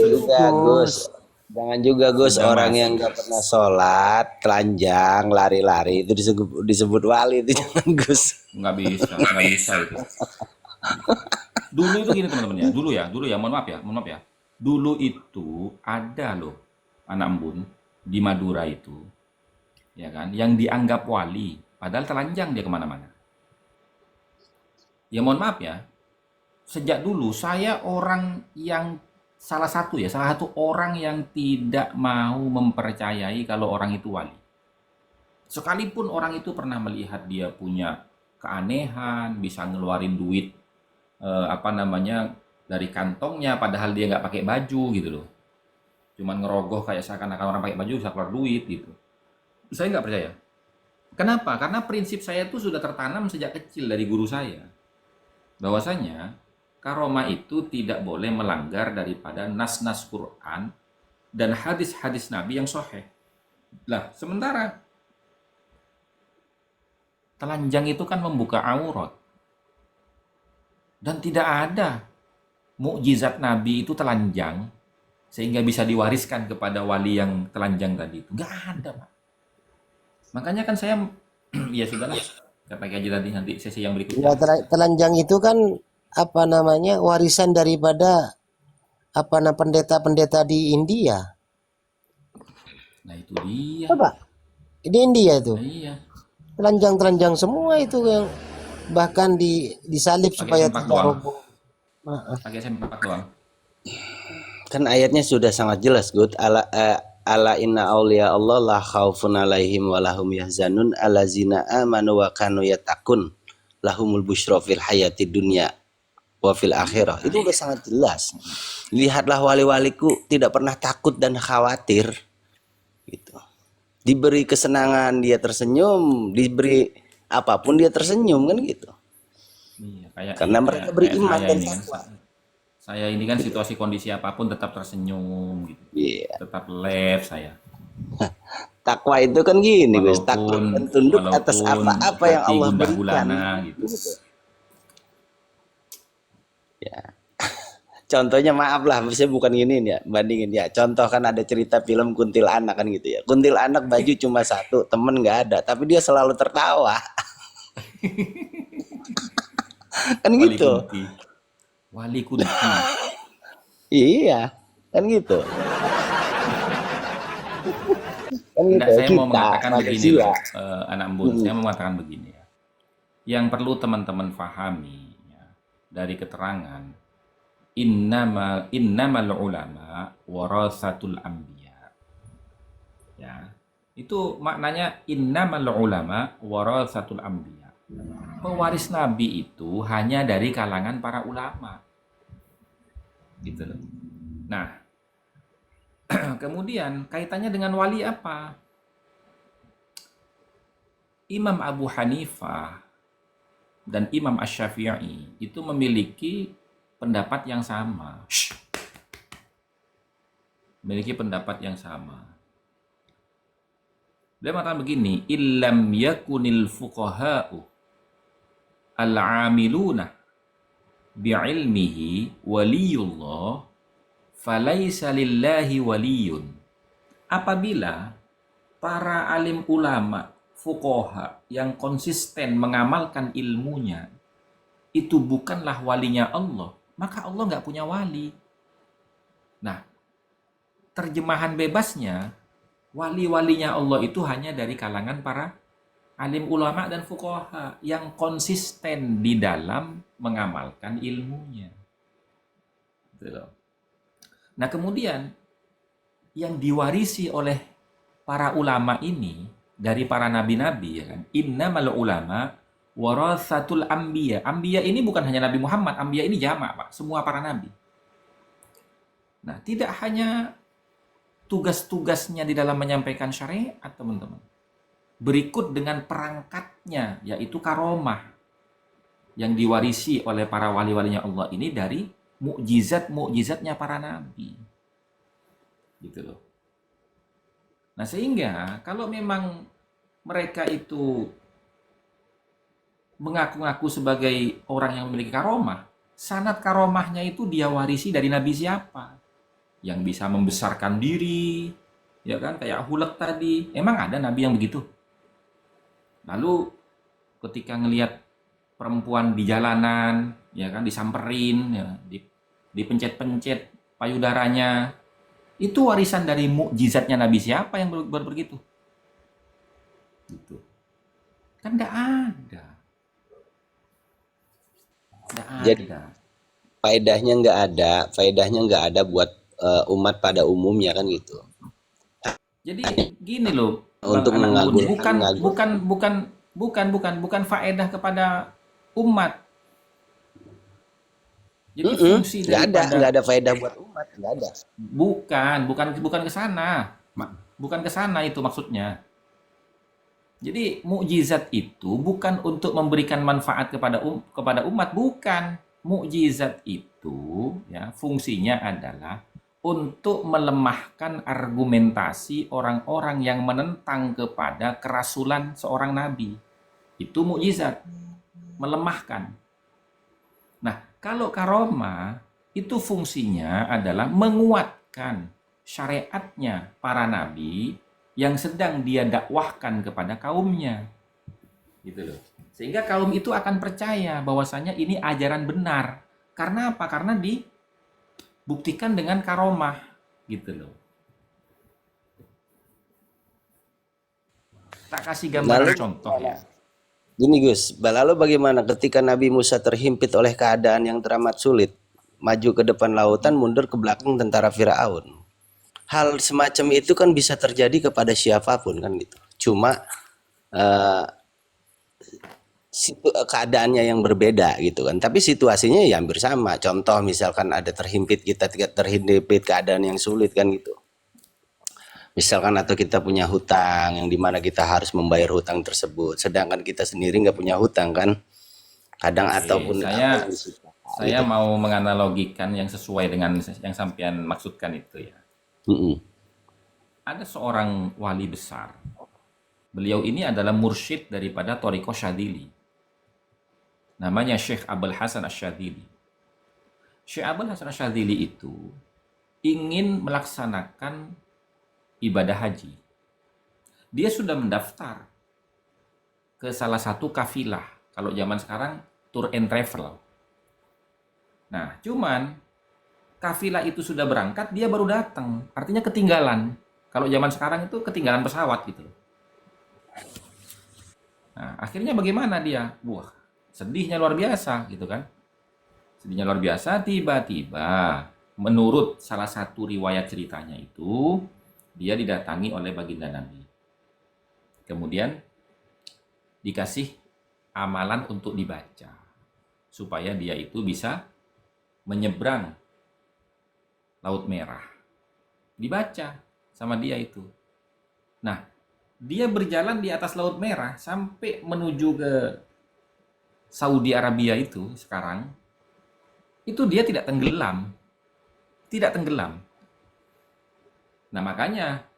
Gus Udah orang masuk. yang nggak pernah sholat, telanjang, lari-lari itu disebut wali itu jangan Gus. nggak bisa itu. Dulu itu gini teman-teman ya, dulu ya, mohon maaf ya. Dulu itu ada loh anak embun di Madura itu, ya kan, yang dianggap wali, padahal telanjang dia kemana-mana. Ya mohon maaf ya, sejak dulu saya salah satu orang yang tidak mau mempercayai kalau orang itu wali. Sekalipun orang itu pernah melihat dia punya keanehan, bisa ngeluarin duit dari kantongnya, padahal dia nggak pakai baju gitu loh. Cuman ngerogoh kayak seakan-akan orang pakai baju bisa keluar duit gitu. Saya nggak percaya. Kenapa? Karena prinsip saya itu sudah tertanam sejak kecil dari guru saya. Bahwasanya karomah itu tidak boleh melanggar daripada nas-nas Quran dan hadis-hadis Nabi yang sahih. Lah, sementara telanjang itu kan membuka aurat. Dan tidak ada mukjizat Nabi itu telanjang sehingga bisa diwariskan kepada wali yang telanjang tadi itu. Nggak ada, Pak. Makanya kan saya, ya sudahlah, kata Kiai tadi, nanti sesi yang Ya, berikutnya. telanjang itu kan warisan daripada pendeta-pendeta di India. Nah itu dia. Coba di India itu Nah, iya. telanjang-telanjang semua itu yang bahkan disalib Pakai supaya sempak tidak doang. roboh. Maaf. Pakai sempak doang. Kan ayatnya sudah sangat jelas, Gut. Ala inna auliya Allah la khaufun alaihim wa lahum yahzanun allazina amanu wa kanu yattaqun lahumul busyra fil hayatid dunya wa fil akhirah. Itu udah sangat jelas. Lihatlah wali-waliku tidak pernah takut dan khawatir. Gitu. Diberi kesenangan dia tersenyum, diberi apapun dia tersenyum kan gitu. Iya, kayak Karena mereka beriman saya dan ini kan, takwa. saya ini kan situasi kondisi apapun tetap tersenyum gitu. Iya. Tetap left saya. Takwa itu kan gini, Gus. Takwa Walaupun dan tunduk atas walaupun apa yang hati Allah gundah berikan. gulana gitu. Ya. Contohnya maaf lah, saya bukan gini ya, bandingin ya. Contoh kan ada cerita film Kuntilanak kan gitu ya. Kuntilanak baju cuma satu, temen nggak ada, tapi dia selalu tertawa. Kan Wali gitu. kunti. Wali kunti. Iya, kan gitu. Kan Enggak, gitu. saya mau mengatakan begini manusia. loh, anak embun. Saya mau mengatakan begini ya. Yang perlu teman-teman pahami ya, dari keterangan innamal ulama warasatul anbiya. Ya. Itu maknanya innamal ulama warasatul anbiya. Pewaris nabi itu hanya dari kalangan para ulama. Gitu loh. Nah, kemudian kaitannya dengan wali apa? Imam Abu Hanifah dan Imam Asy-Syafi'i itu memiliki pendapat yang sama. Memiliki pendapat yang sama. Dia mengatakan begini, illam yakunil fuqaha'u al-amiluna bi'ilmihi waliyullah falaisa lillahi waliyun. Apabila para alim ulama, fuqaha yang konsisten mengamalkan ilmunya itu bukanlah walinya Allah, maka Allah nggak punya wali. Nah, terjemahan bebasnya, wali-walinya Allah itu hanya dari kalangan para alim ulama dan fuqaha yang konsisten di dalam mengamalkan ilmunya. Gitu loh. Nah, kemudian yang diwarisi oleh para ulama ini dari para nabi-nabi, ya kan? Innamal ulama warasatul anbiya. Anbiya ini bukan hanya Nabi Muhammad, anbiya ini jamak, Pak, semua para nabi. Nah, tidak hanya tugas-tugasnya di dalam menyampaikan syariat, teman-teman. Berikut dengan perangkatnya, yaitu karomah yang diwarisi oleh para wali-walinya Allah ini dari mukjizat-mukjizatnya para nabi. Gitu loh. Nah, sehingga kalau memang mereka itu mengaku-ngaku sebagai orang yang memiliki karomah, sanad karomahnya itu dia warisi dari nabi siapa? Yang bisa membesarkan diri, ya kan, kayak Hulek tadi. Emang ada nabi yang begitu? Lalu ketika ngelihat perempuan di jalanan, ya kan, disamperin, ya, dipencet-pencet payudaranya, itu warisan dari mukjizatnya nabi siapa yang begitu? Gitu. Kan enggak ada. Enggak Jadi ada. faedahnya nggak ada buat umat pada umumnya kan gitu. Jadi gini loh, Bang untuk Anak Gun, mengagung mengagung. bukan faedah kepada umat. Jadi Mm-mm, fungsi nggak daripada ada faedah buat umat, nggak ada. bukan ke sana. Bukan ke sana itu maksudnya. Jadi mukjizat itu bukan untuk memberikan manfaat kepada umat, bukan. Mukjizat itu ya fungsinya adalah untuk melemahkan argumentasi orang-orang yang menentang kepada kerasulan seorang nabi. Itu mukjizat, melemahkan. Nah, kalau karomah itu fungsinya adalah menguatkan syariatnya para nabi yang sedang dia dakwahkan kepada kaumnya. Gitu loh. Sehingga kaum itu akan percaya bahwasanya ini ajaran benar. Karena apa? Karena dibuktikan dengan karomah, gitu loh. Tak kasih gambaran Lalu contoh ya. gini Gus, lalu bagaimana ketika Nabi Musa terhimpit oleh keadaan yang teramat sulit, maju ke depan lautan, mundur ke belakang tentara Firaun. Hal semacam itu kan bisa terjadi kepada siapapun kan gitu. Cuma eh, keadaannya yang berbeda gitu kan. Tapi situasinya ya hampir sama. Contoh misalkan ada terhimpit, kita terhimpit keadaan yang sulit kan gitu. Misalkan atau kita punya hutang yang dimana kita harus membayar hutang tersebut, sedangkan kita sendiri nggak punya hutang kan. Kadang Oke, ataupun apa yang disita saya gitu. mau menganalogikan yang sesuai dengan yang sampean maksudkan itu ya. Mm-mm. Ada seorang wali besar. Beliau ini adalah mursyid daripada Thariqah Syadzili. Namanya Syekh Abul Hasan Asy-Syadzili. Syekh Abul Hasan Asy-Syadzili itu ingin melaksanakan ibadah haji. Dia sudah mendaftar ke salah satu kafilah. Kalau zaman sekarang tour and travel. Nah, cuman kafilah itu sudah berangkat, dia baru datang. Artinya ketinggalan. Kalau zaman sekarang itu ketinggalan pesawat gitu loh. Nah, akhirnya bagaimana dia? Wah, sedihnya luar biasa gitu kan. Sedihnya luar biasa, tiba-tiba menurut salah satu riwayat ceritanya itu, dia didatangi oleh baginda Nabi. Kemudian dikasih amalan untuk dibaca. Supaya dia itu bisa menyeberang Laut Merah. Dibaca sama dia itu. Nah, dia berjalan di atas Laut Merah sampai menuju ke Saudi Arabia itu sekarang. Itu dia tidak tenggelam. Tidak tenggelam. Nah, makanya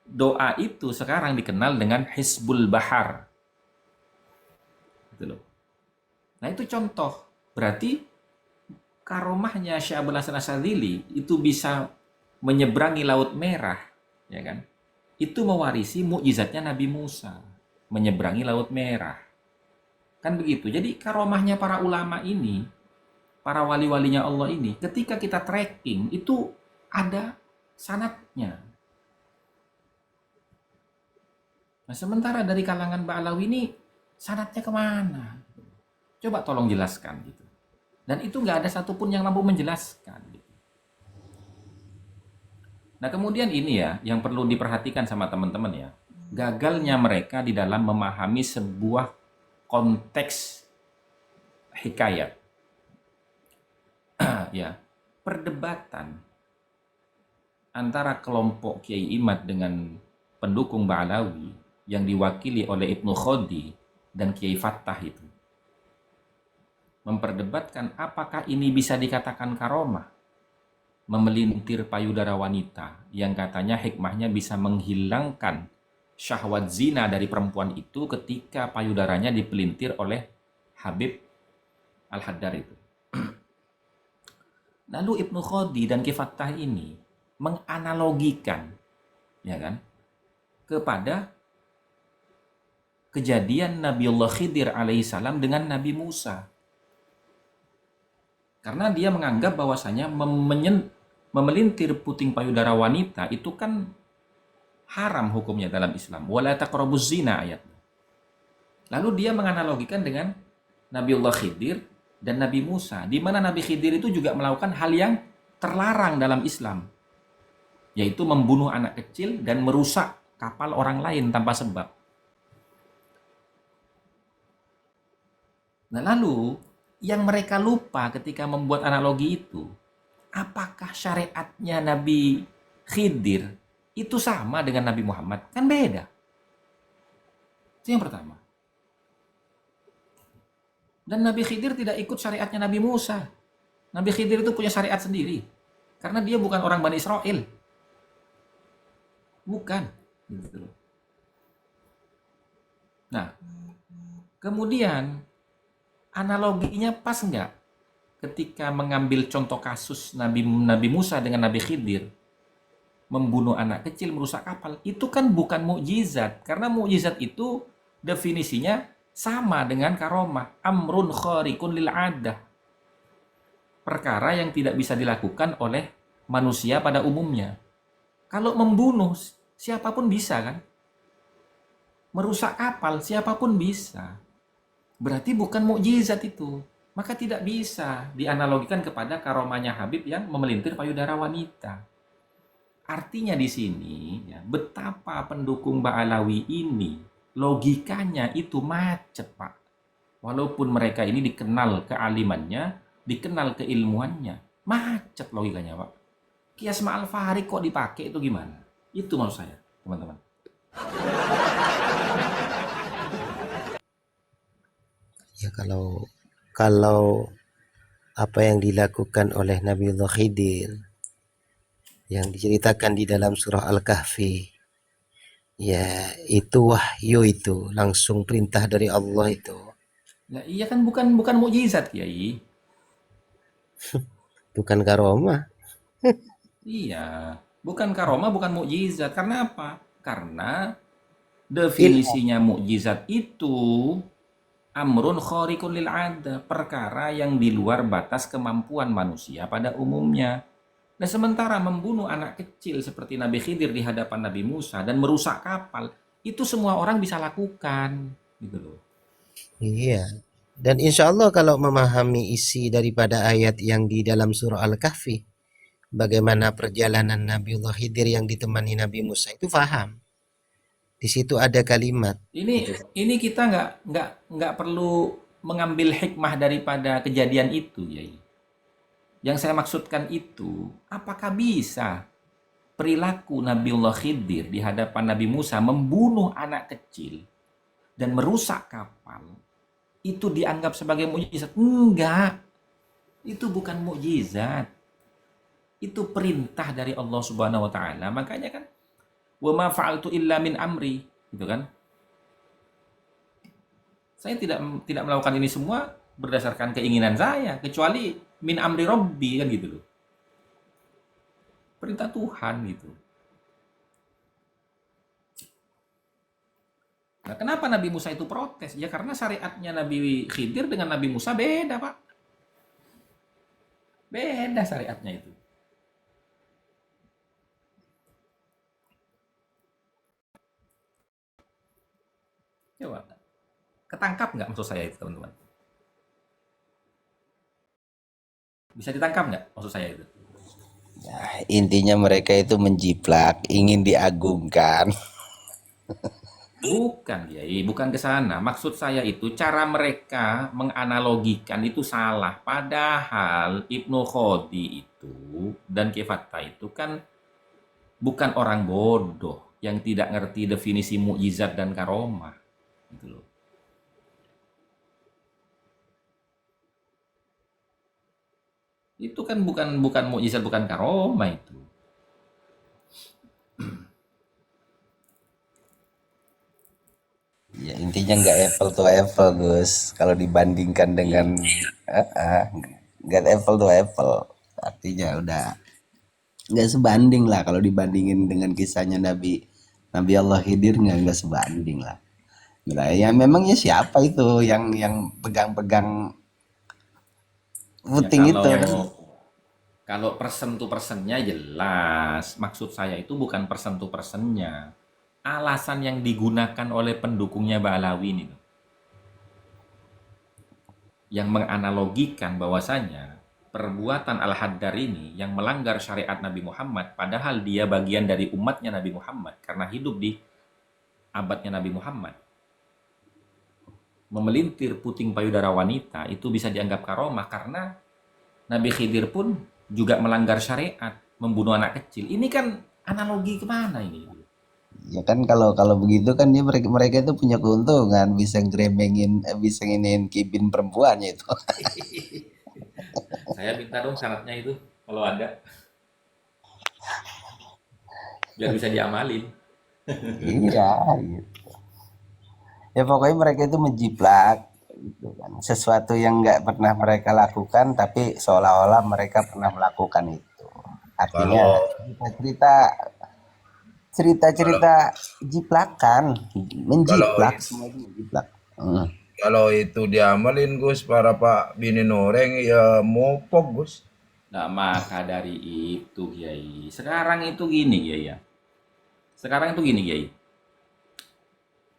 doa itu sekarang dikenal dengan Hizbul Bahar. Gitu loh. Nah, itu contoh. Berarti karomahnya Syekh Abul Hasan Asy-Syadzili itu bisa menyeberangi Laut Merah, ya kan? Itu mewarisi mukjizatnya Nabi Musa, menyeberangi Laut Merah. Kan begitu. Jadi karomahnya para ulama ini, para wali-walinya Allah ini, ketika kita tracking itu ada sanadnya. Nah, sementara dari kalangan Ba'alawi ini sanadnya kemana? Coba tolong jelaskan gitu. Dan itu nggak ada satupun yang mampu menjelaskan. Gitu. Nah, kemudian ini ya yang perlu diperhatikan sama teman-teman ya. Gagalnya mereka di dalam memahami sebuah konteks hikayat. Ya, perdebatan antara kelompok Kiai Imad dengan pendukung Ba'alawi yang diwakili oleh Ibnu Khodi dan Kiai Fattah itu memperdebatkan apakah ini bisa dikatakan karomah, memelintir payudara wanita yang katanya hikmahnya bisa menghilangkan syahwat zina dari perempuan itu ketika payudaranya dipelintir oleh Habib Al-Haddar itu. Lalu Ibnu Khodi dan Kiai Fattah ini menganalogikan, ya kan, kepada kejadian Nabiullah Khidir alaihissalam dengan Nabi Musa. Karena dia menganggap bahwasanya memelintir puting payudara wanita itu kan haram hukumnya dalam Islam. Wala taqrabuz zina ayatnya. Lalu dia menganalogikan dengan Nabiullah Khidir dan Nabi Musa, di mana Nabi Khidir itu juga melakukan hal yang terlarang dalam Islam, yaitu membunuh anak kecil dan merusak kapal orang lain tanpa sebab. Nah, lalu yang mereka lupa ketika membuat analogi itu, apakah syariatnya Nabi Khidir itu sama dengan Nabi Muhammad? Kan beda. Itu yang pertama. Dan Nabi Khidir tidak ikut syariatnya Nabi Musa. Nabi Khidir itu punya syariat sendiri. Karena dia bukan orang Bani Israel. Bukan. Gitu. Nah, kemudian analoginya pas nggak ketika mengambil contoh kasus Nabi Musa dengan Nabi Khidir membunuh anak kecil, merusak kapal, itu kan bukan mukjizat, karena mukjizat itu definisinya sama dengan karomah, amrun khariqun lil adah, perkara yang tidak bisa dilakukan oleh manusia pada umumnya. Kalau membunuh siapapun bisa kan, merusak kapal siapapun bisa. Berarti bukan mukjizat itu. Maka tidak bisa dianalogikan kepada karomahnya Habib yang memelintir payudara wanita. Artinya di sini ya, betapa pendukung Ba'alawi ini logikanya itu macet, Pak. Walaupun mereka ini dikenal kealimannya, dikenal keilmuannya, macet logikanya, Pak. Qiyas ma'al fariq kok dipakai itu gimana? Itu maksud saya, teman-teman. Ya kalau apa yang dilakukan oleh Nabiullah Khidir yang diceritakan di dalam surah Al-Kahfi, ya itu wahyu, itu langsung perintah dari Allah itu. Nah, iya kan bukan mukjizat, Kiai. Bukan karomah. Iya, bukan karomah, bukan mukjizat. Karena apa? Karena definisinya mukjizat itu amrun khariqun lil ada, perkara yang di luar batas kemampuan manusia pada umumnya. Nah, sementara membunuh anak kecil seperti Nabi Khidir di hadapan Nabi Musa dan merusak kapal, itu semua orang bisa lakukan, gitu loh. Iya. Dan insya Allah kalau memahami isi daripada ayat yang di dalam surah Al-Kahfi, bagaimana perjalanan Nabiullah Khidir yang ditemani Nabi Musa, itu paham. Di situ ada kalimat. Ini kita nggak perlu mengambil hikmah daripada kejadian itu, ya. Yang saya maksudkan itu, apakah bisa perilaku Nabiullah Khidir di hadapan Nabi Musa membunuh anak kecil dan merusak kapal itu dianggap sebagai mukjizat? Enggak. Itu bukan mukjizat. Itu perintah dari Allah Subhanahu wa taala. Makanya kan wa ma fa'altu illa min amri, gitu kan? Saya tidak melakukan ini semua berdasarkan keinginan saya, kecuali min amri rabbi, kan gitu loh. Perintah Tuhan gitu. Nah, kenapa Nabi Musa itu protes? Ya karena syariatnya Nabi Khidir dengan Nabi Musa beda, Pak. Beda syariatnya itu. Coba, ketangkap nggak maksud saya itu, teman-teman? Bisa ditangkap nggak maksud saya itu? Nah, intinya mereka itu menjiplak, ingin diagungkan. Bukan, Kiai, bukan ke sana. Maksud saya itu cara mereka menganalogikan itu salah. Padahal Ibnu Khodi itu dan Kifatta itu kan bukan orang bodoh yang tidak ngerti definisi mukjizat dan karomah. Gitu loh. Itu kan bukan mukjizat, bukan karomah itu. Ya intinya nggak apple to apple, Gus. Kalau dibandingkan dengan nggak apple to apple, artinya udah nggak sebanding lah kalau dibandingin dengan kisahnya Nabi Allah Khidir, nggak sebanding lah. Nah, ya memangnya siapa itu yang pegang-pegang Ya puting itu? kalau person to personnya jelas. Maksud saya itu bukan person to personnya. Alasan yang digunakan oleh pendukungnya Ba'alawi ini, yang menganalogikan bahwasanya perbuatan Al-Haddar ini yang melanggar syariat Nabi Muhammad, padahal dia bagian dari umatnya Nabi Muhammad karena hidup di abadnya Nabi Muhammad, memelintir puting payudara wanita, itu bisa dianggap karomah karena Nabi Khidir pun juga melanggar syariat, membunuh anak kecil. Ini kan analogi kemana ini? Ya kan kalau begitu kan dia mereka itu punya keuntungan bisa ngeremengin bisa nginin kibin perempuannya itu. Saya minta dong syaratnya itu kalau ada, biar bisa diamalin. Iya gitu. Ya pokoknya mereka itu menjiplak gitu kan. Sesuatu yang nggak pernah mereka lakukan tapi seolah-olah mereka pernah melakukan itu. Artinya Kalau cerita-cerita jiplakan, menjiplak kalau semua itu menjiplak. Hmm. kalau itu diamalin Gus para Pak bini noreng ya mopok Gus. Nah, maka dari itu, Kiai. Sekarang itu gini, Kiai ya. Sekarang itu gini, Kiai.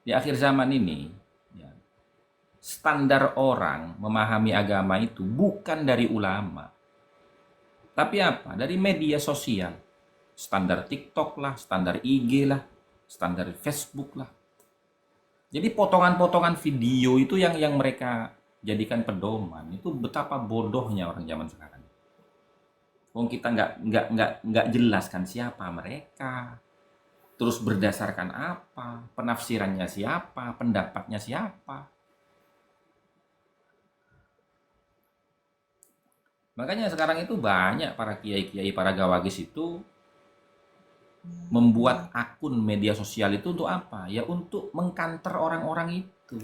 Di akhir zaman ini, ya, standar orang memahami agama itu bukan dari ulama. Tapi apa? Dari media sosial. Standar TikTok lah, standar IG lah, standar Facebook lah. Jadi potongan-potongan video itu yang mereka jadikan pedoman. Itu betapa bodohnya orang zaman sekarang. Wong kita nggak jelaskan siapa mereka, terus berdasarkan apa, penafsirannya siapa, pendapatnya siapa. Makanya sekarang itu banyak para kiai-kiai, para gawagis itu membuat akun media sosial itu untuk apa? Ya untuk mengkanter orang-orang itu.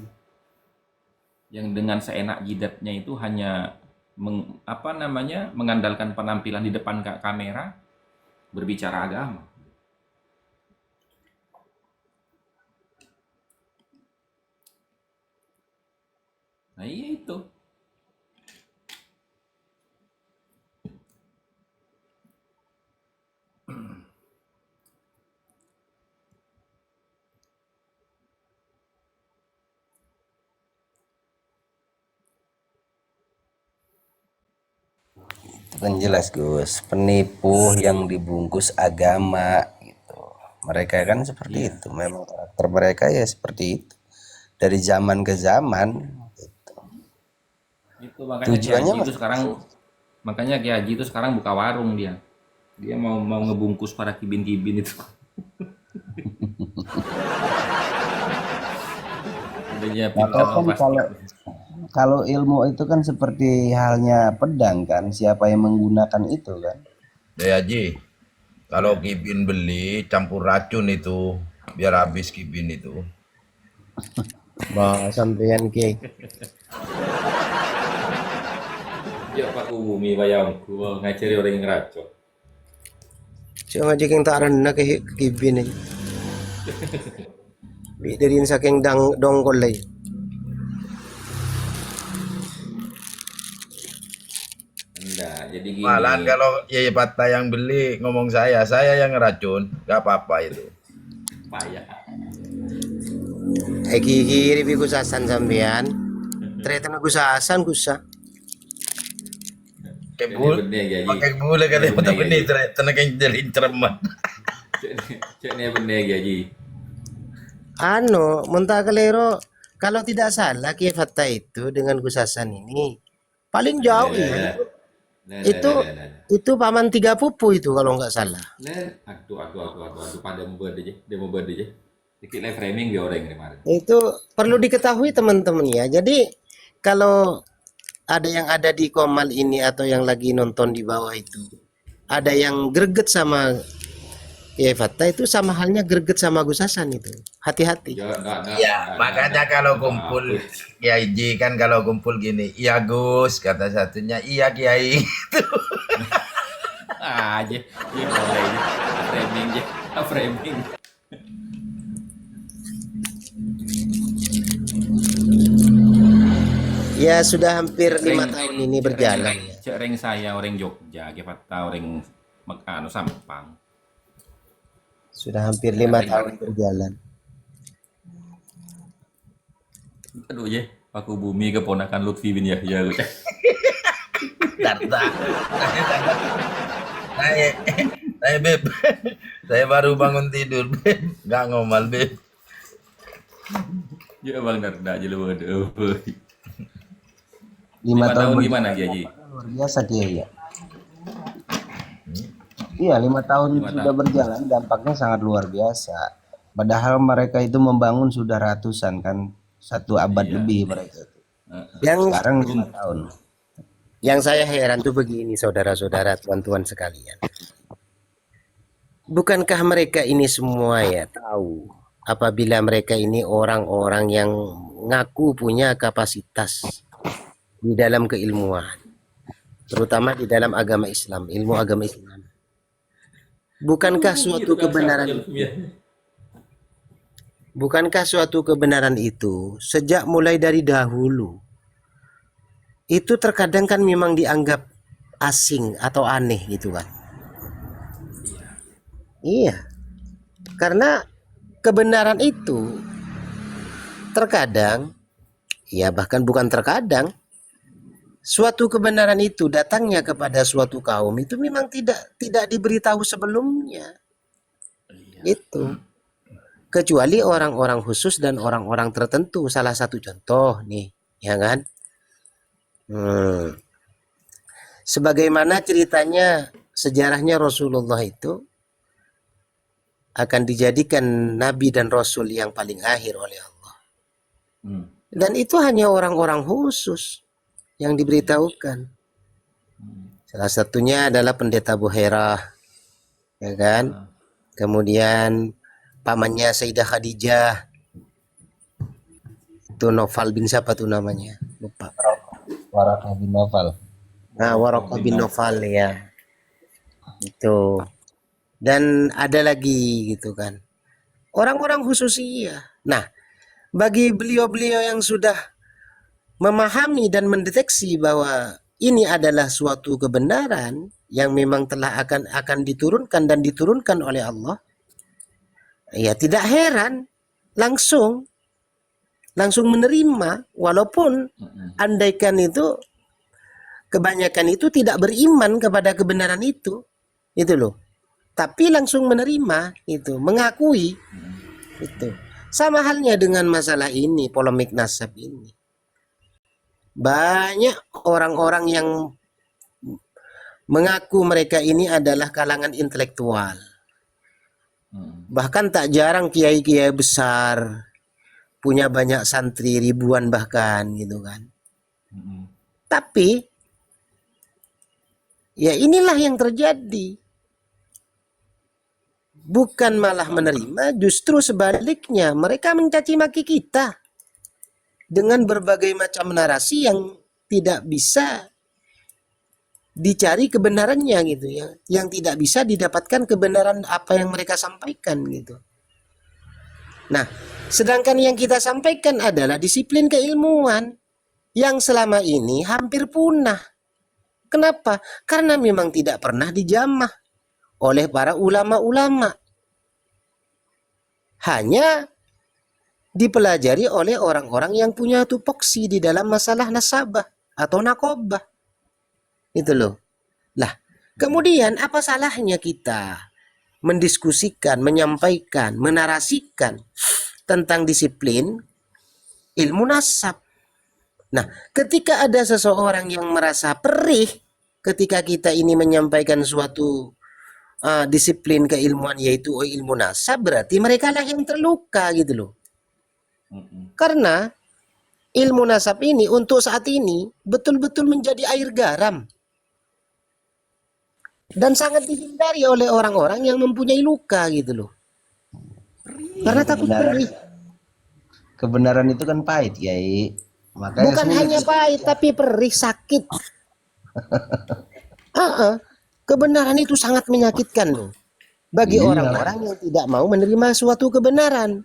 Yang dengan seenak jidatnya itu hanya mengandalkan penampilan di depan kamera berbicara agama. Nah, iya itu. Itu kan jelas Gus, penipu yang dibungkus agama gitu. Mereka kan seperti Iya. itu, memang karakter mereka ya seperti itu. Dari zaman ke zaman gitu. Itu makanya Kiai Tujuannya Haji itu sekarang buka warung dia. Dia mau ngebungkus para kibin-kibin itu. Udah nyiapin atau kantong kan plastik. kalau ilmu itu kan seperti halnya pedang kan, siapa yang menggunakan itu kan. Ya Haji, kalau kibin beli campur racun itu biar habis kibin itu. Bah, sampean Kiai. Ya Pak Bumi bayangku ngajari orang yang ngeracok. Siya nga jiking taran na kibin eh. Bidirin saking dongkol eh. Enggak, jadi gini. Malahan kalau Yaya Pata yang beli ngomong saya yang ngeracun, gak apa-apa itu. Payah. Kikiri bi gusasan sampean. Ternyata na gusasan gusa. Kayak bul, Bener Gaji. pakai bule kali Bener, mata Gaji. benih tenaga yang jalin cereman. Cek nih bener Gaji. Ano, Munta Kalero, kalau tidak salah Kiai Fattah itu dengan gusasan ini paling jauh ya. Itu paman tiga pupu itu kalau nggak salah. Aduh, pada mau berde aja, dia mau berde aja. Dikit live framing dia orang kemarin. Itu perlu diketahui teman-teman ya. Jadi kalau ada yang ada di Komal ini atau yang lagi nonton di bawah itu, ada yang greget sama Kiai Fattah itu sama halnya greget sama Gus Hasan itu. Hati-hati. Ya, makanya kalau kumpul Kiai Ji kan kalau kumpul gini, iya Gus, kata satunya, iya Kiai. Aja, dia mulai framing aja, framing. Ya sudah hampir 5 tahun ini berjalan ya. Cek ring saya orang Jogja, Kepata orang Mekano Sampang. Sudah hampir 5 tahun berjalan. Aduh ya, Paku Bumi keponakan Lutfi bin Yahya. Darta. Saya, saya Beb. Saya baru bangun tidur, Beb. Nggak ngomal, Beb. Ya Bang Darda aja lu waduh. 5 5 tahun tahun berjalan gimana Ki Haji? luar biasa Kiai ya. Iya, 5 tahun 5 sudah tahun. berjalan, dampaknya sangat luar biasa. Padahal mereka itu membangun sudah ratusan kan, 1 abad Iya. lebih mereka itu. Yang Sekarang 5 tahun. saya heran tuh begini, saudara-saudara, tuan-tuan sekalian. Bukankah mereka ini semua ya tahu apabila mereka ini orang-orang yang ngaku punya kapasitas di dalam keilmuan, terutama di dalam agama Islam, ilmu agama Islam. Bukankah suatu kebenaran Bukankah suatu kebenaran itu sejak mulai dari dahulu itu terkadang kan memang dianggap asing atau aneh gitu kan? Iya, karena kebenaran itu terkadang, ya bahkan bukan terkadang, suatu kebenaran itu datangnya kepada suatu kaum itu memang tidak diberitahu sebelumnya. Itu kecuali orang-orang khusus dan orang-orang tertentu. Salah satu contoh nih, ya kan? Sebagaimana ceritanya sejarahnya Rasulullah itu akan dijadikan nabi dan rasul yang paling akhir oleh Allah. Dan itu hanya orang-orang khusus yang diberitahukan. Salah satunya adalah pendeta Buhairah, ya kan? Kemudian pamannya Sayyidah Khadijah, itu Noval bin siapa tuh namanya? Lupa. Waraqah bin Nawfal. Nah, Waraqah bin Noval ya. Itu. Dan ada lagi gitu kan. Orang-orang khusus iya. Nah, bagi beliau-beliau yang sudah memahami dan mendeteksi bahwa ini adalah suatu kebenaran yang memang telah akan diturunkan dan diturunkan oleh Allah, ya tidak heran langsung menerima, walaupun andaikan itu kebanyakan itu tidak beriman kepada kebenaran itu loh, tapi langsung menerima itu, mengakui itu. Sama halnya dengan masalah ini, polemik nasab ini. Banyak orang-orang yang mengaku mereka ini adalah kalangan intelektual. Bahkan tak jarang kiai-kiai besar, punya banyak santri ribuan bahkan gitu kan. Tapi ya inilah yang terjadi. Bukan malah menerima, justru sebaliknya mereka mencaci maki kita dengan berbagai macam narasi yang tidak bisa dicari kebenarannya gitu ya, yang tidak bisa didapatkan kebenaran apa yang mereka sampaikan gitu. Nah, sedangkan yang kita sampaikan adalah disiplin keilmuan yang selama ini hampir punah. Kenapa? Karena memang tidak pernah dijamah oleh para ulama-ulama. Hanya dipelajari oleh orang-orang yang punya tupoksi di dalam masalah nasabah atau nakobah. Itu loh. Lah, kemudian apa salahnya kita mendiskusikan, menyampaikan, menarasikan tentang disiplin ilmu nasab? Nah, ketika ada seseorang yang merasa perih ketika kita ini menyampaikan suatu disiplin keilmuan yaitu ilmu nasab, berarti mereka lah yang terluka gitu loh. Karena ilmu nasab ini untuk saat ini betul-betul menjadi air garam dan sangat dihindari oleh orang-orang yang mempunyai luka gitu loh. Karena takut perih. Kebenaran itu kan pahit, Kiai. Makanya Bukan hanya pahit tapi perih, sakit. Kebenaran itu sangat menyakitkan loh bagi orang-orang yang tidak mau menerima suatu kebenaran.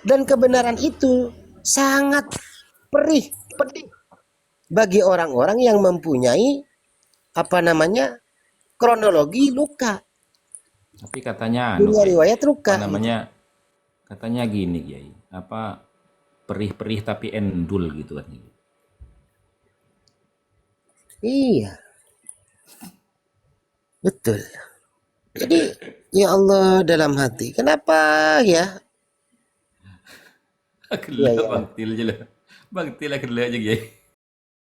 Dan kebenaran itu sangat pedih bagi orang-orang yang mempunyai kronologi luka. Tapi katanya Punya riwayat luka. Katanya gini, Kiai. Perih-perih tapi endul gitu kan. Iya. Betul. Jadi ya Allah dalam hati. Kenapa ya? Gelak Iya, iya. Bang Til je lah. Bang Til lah gelak je Kiai.